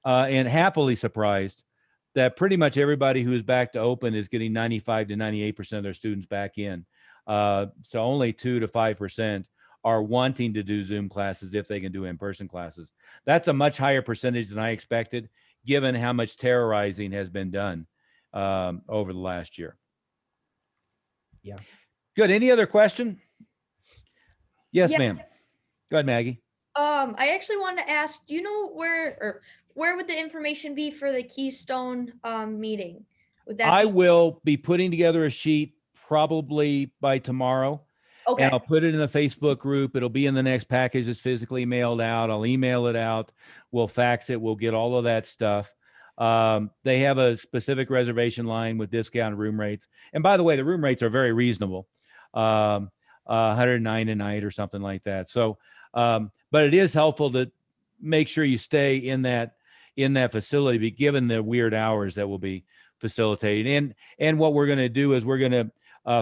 Speaker 2: and happily surprised that pretty much everybody who is back to open is getting 95 to 98% of their students back in. So only 2 to 5% are wanting to do Zoom classes if they can do in-person classes. That's a much higher percentage than I expected, given how much terrorizing has been done over the last year.
Speaker 8: Yeah.
Speaker 2: Good. Any other question? Yes,
Speaker 9: Yeah.
Speaker 2: ma'am. Go ahead, Maggie.
Speaker 9: I actually wanted to ask, do you know where would the information be for the Keystone meeting? Would that
Speaker 2: I
Speaker 9: be
Speaker 2: will be putting together a sheet probably by tomorrow.
Speaker 9: okay?
Speaker 2: And I'll put it in the Facebook group. It'll be in the next package that's physically mailed out. I'll email it out. We'll fax it. We'll get all of that stuff. They have a specific reservation line with discounted room rates. And by the way, the room rates are very reasonable. 109 a night or something like that. So, but it is helpful to make sure you stay in that facility, given the weird hours that will be facilitated. And what we're going to do is we're going to,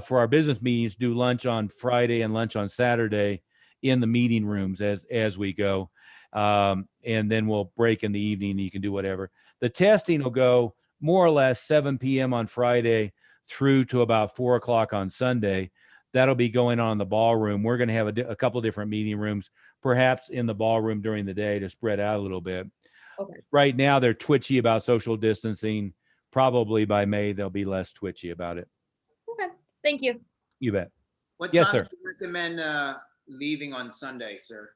Speaker 2: for our business meetings, do lunch on Friday and lunch on Saturday in the meeting rooms as we go. And then we'll break in the evening and you can do whatever. The testing will go more or less 7 p.m. on Friday through to about 4 o'clock on Sunday. That'll be going on in the ballroom. We're going to have a couple different meeting rooms, perhaps in the ballroom during the day to spread out a little bit.
Speaker 9: Okay.
Speaker 2: Right now, they're twitchy about social distancing. Probably by May, they'll be less twitchy about it.
Speaker 9: Okay. Thank you.
Speaker 2: You bet.
Speaker 6: What
Speaker 2: Yes,
Speaker 6: time
Speaker 2: sir.
Speaker 6: do you recommend leaving on Sunday, sir?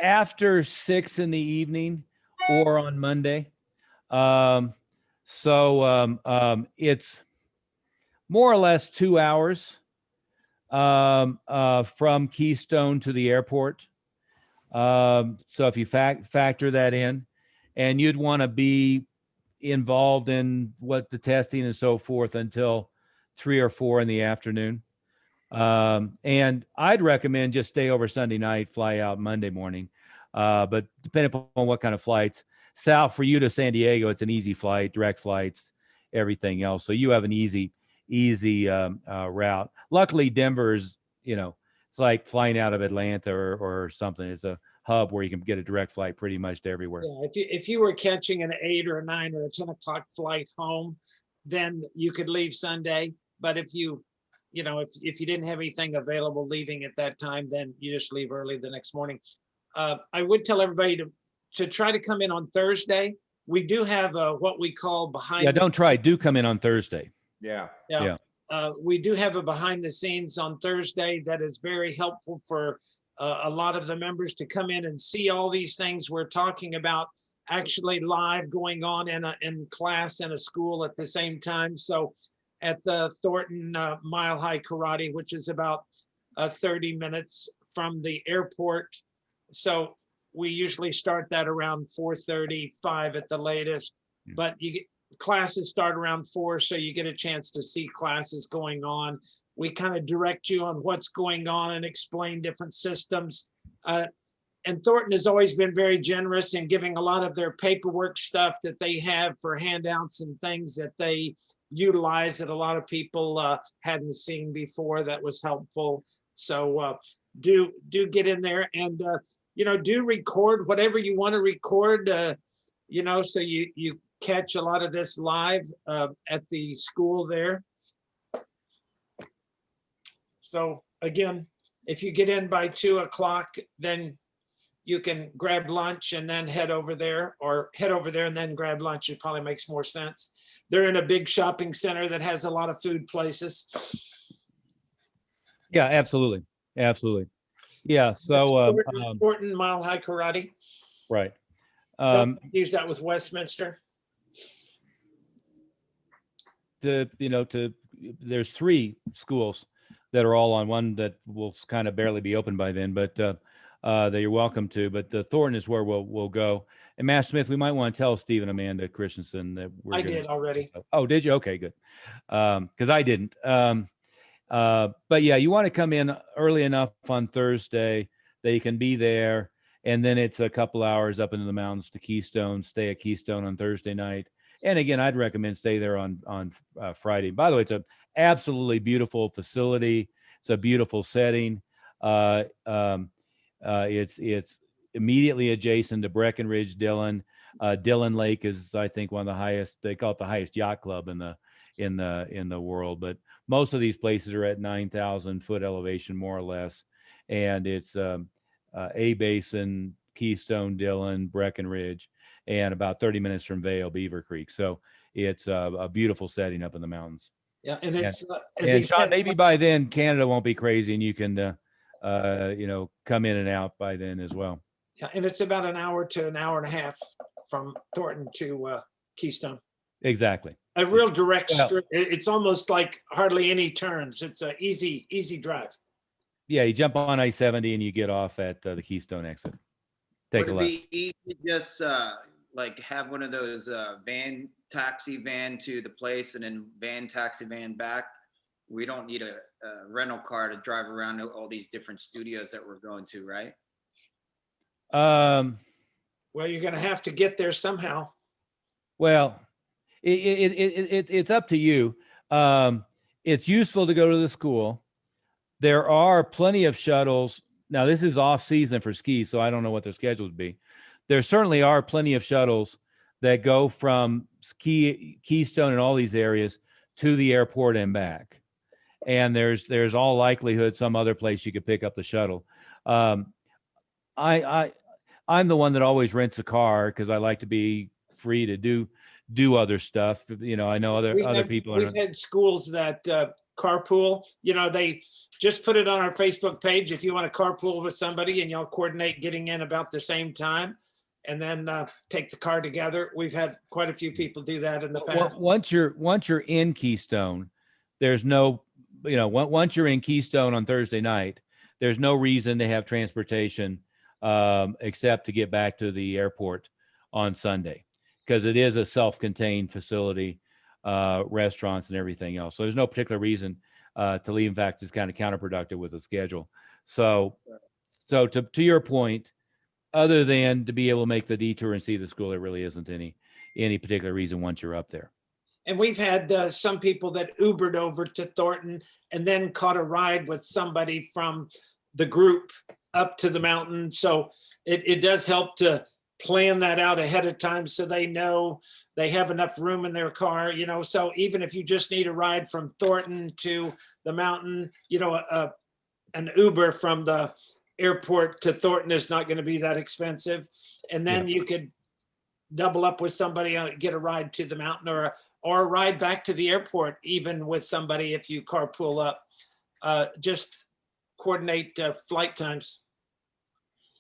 Speaker 2: After 6 in the evening or on Monday. It's more or less 2 hours from Keystone to the airport. So if you factor that in, and you'd want to be involved in what the testing and so forth until 3 or 4 in the afternoon. And I'd recommend just stay over Sunday night, fly out Monday morning. But depending upon what kind of flights, south for you to San Diego, it's an easy flight, direct flights, everything else. So you have an easy route. Luckily, Denver is, it's like flying out of Atlanta or something. It's a hub where you can get a direct flight pretty much to everywhere.
Speaker 3: Yeah, if you were catching an 8 or a 9 or a 10 o'clock flight home, then you could leave Sunday. But if you didn't have anything available leaving at that time, then you just leave early the next morning. I would tell everybody to try to come in on Thursday. We do have what we call behind.
Speaker 2: Yeah, don't try. Do come in on Thursday.
Speaker 4: Yeah.
Speaker 3: We do have a behind the scenes on Thursday that is very helpful for a lot of the members to come in and see all these things we're talking about actually live going on in class in a school at the same time. So at the Thornton Mile High Karate, which is about 30 minutes from the airport. So we usually start that around 4:35 at the latest, but classes start around 4, so you get a chance to see classes going on. We kind of direct you on what's going on and explain different systems. And Thornton has always been very generous in giving a lot of their paperwork stuff that they have for handouts and things that they utilize that a lot of people hadn't seen before. That was helpful. So do get in there and do record whatever you want to record. So you catch a lot of this live at the school there. So again, if you get in by 2 o'clock, then you can grab lunch and then head over there, or head over there and then grab lunch. It probably makes more sense. They're in a big shopping center that has a lot of food places.
Speaker 2: Yeah, absolutely. Yeah. So
Speaker 3: Thornton Mile High Karate.
Speaker 2: right.
Speaker 3: Don't use that with Westminster.
Speaker 2: There's 3 schools that are all on one that will kind of barely be open by then, but that you're welcome to. But the Thornton is where we'll go. And Master Smith, we might want to tell Steve and Amanda Christensen that
Speaker 3: did already.
Speaker 2: Oh, did you? Okay, good. Because I didn't. But yeah, you want to come in early enough on Thursday that you can be there, and then it's a couple hours up into the mountains to Keystone. Stay at Keystone on Thursday night. And again, I'd recommend stay there on Friday. By the way, it's an absolutely beautiful facility. It's a beautiful setting. It's immediately adjacent to Breckenridge Dillon. Dillon Lake is, I think, one of the highest. They call it the highest yacht club in the world. But most of these places are at 9,000 foot elevation, more or less, and it's A Basin, Keystone, Dillon, Breckenridge, and about 30 minutes from Vail, Beaver Creek. So it's a beautiful setting up in the mountains.
Speaker 3: Yeah, and it's
Speaker 2: And Sean, maybe by then Canada won't be crazy, and you can come in and out by then as well.
Speaker 3: yeah, and it's about an hour to an hour and a half from Thornton to Keystone.
Speaker 2: Exactly.
Speaker 3: A real direct
Speaker 2: Well-
Speaker 3: straight. It's almost like hardly any turns. It's a easy drive.
Speaker 2: Yeah, you jump on I-70 and you get off at the Keystone exit. Take a
Speaker 6: Would it
Speaker 2: left.
Speaker 6: be easy to just like have one of those taxi van to the place and then taxi van back? We don't need a rental car to drive around to all these different studios that we're going to, right?
Speaker 3: Well, you're going to have to get there somehow.
Speaker 2: Well, it's up to you. It's useful to go to the school. There are plenty of shuttles. Now, this is off season for ski, so I don't know what their schedule would be. There certainly are plenty of shuttles that go from Keystone and all these areas to the airport and back. And there's all likelihood some other place you could pick up the shuttle. I'm the one that always rents a car because I like to be free to do other stuff. You know, I know other people
Speaker 3: We've had schools that carpool. You know, they just put it on our Facebook page if you want to carpool with somebody and y'all coordinate getting in about the same time, and then take the car together. We've had quite a few people do that in the past.
Speaker 2: Once you're in Keystone, there's no, once you're in Keystone on Thursday night, there's no reason to have transportation except to get back to the airport on Sunday, because it is a self-contained facility, restaurants and everything else. So there's no particular reason to leave. In fact, it's kind of counterproductive with the schedule. So to your point, other than to be able to make the detour and see the school, there really isn't any particular reason once you're up there.
Speaker 3: And we've had some people that Ubered over to Thornton and then caught a ride with somebody from the group up to the mountain. So it does help to plan that out ahead of time so they know they have enough room in their car, so even if you just need a ride from Thornton to the mountain, an Uber from the airport to Thornton is not going to be that expensive. And then you could double up with somebody, get a ride to the mountain or a ride back to the airport, even with somebody if you carpool up. Just coordinate flight times.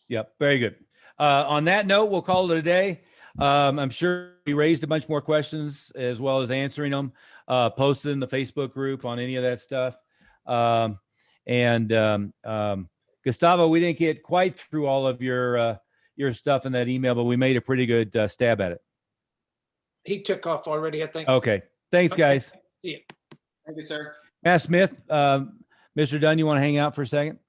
Speaker 2: Yep, very good. On that note, we'll call it a day. I'm sure we raised a bunch more questions as well as answering them, posted in the Facebook group on any of that stuff. Gustavo, we didn't get quite through all of your stuff in that email, but we made a pretty good stab at it.
Speaker 3: He took off already, I think.
Speaker 2: Okay. Thanks, guys.
Speaker 3: Yeah.
Speaker 6: Thank you, sir.
Speaker 2: Matt Smith, Mr. Dunn, you want to hang out for a second?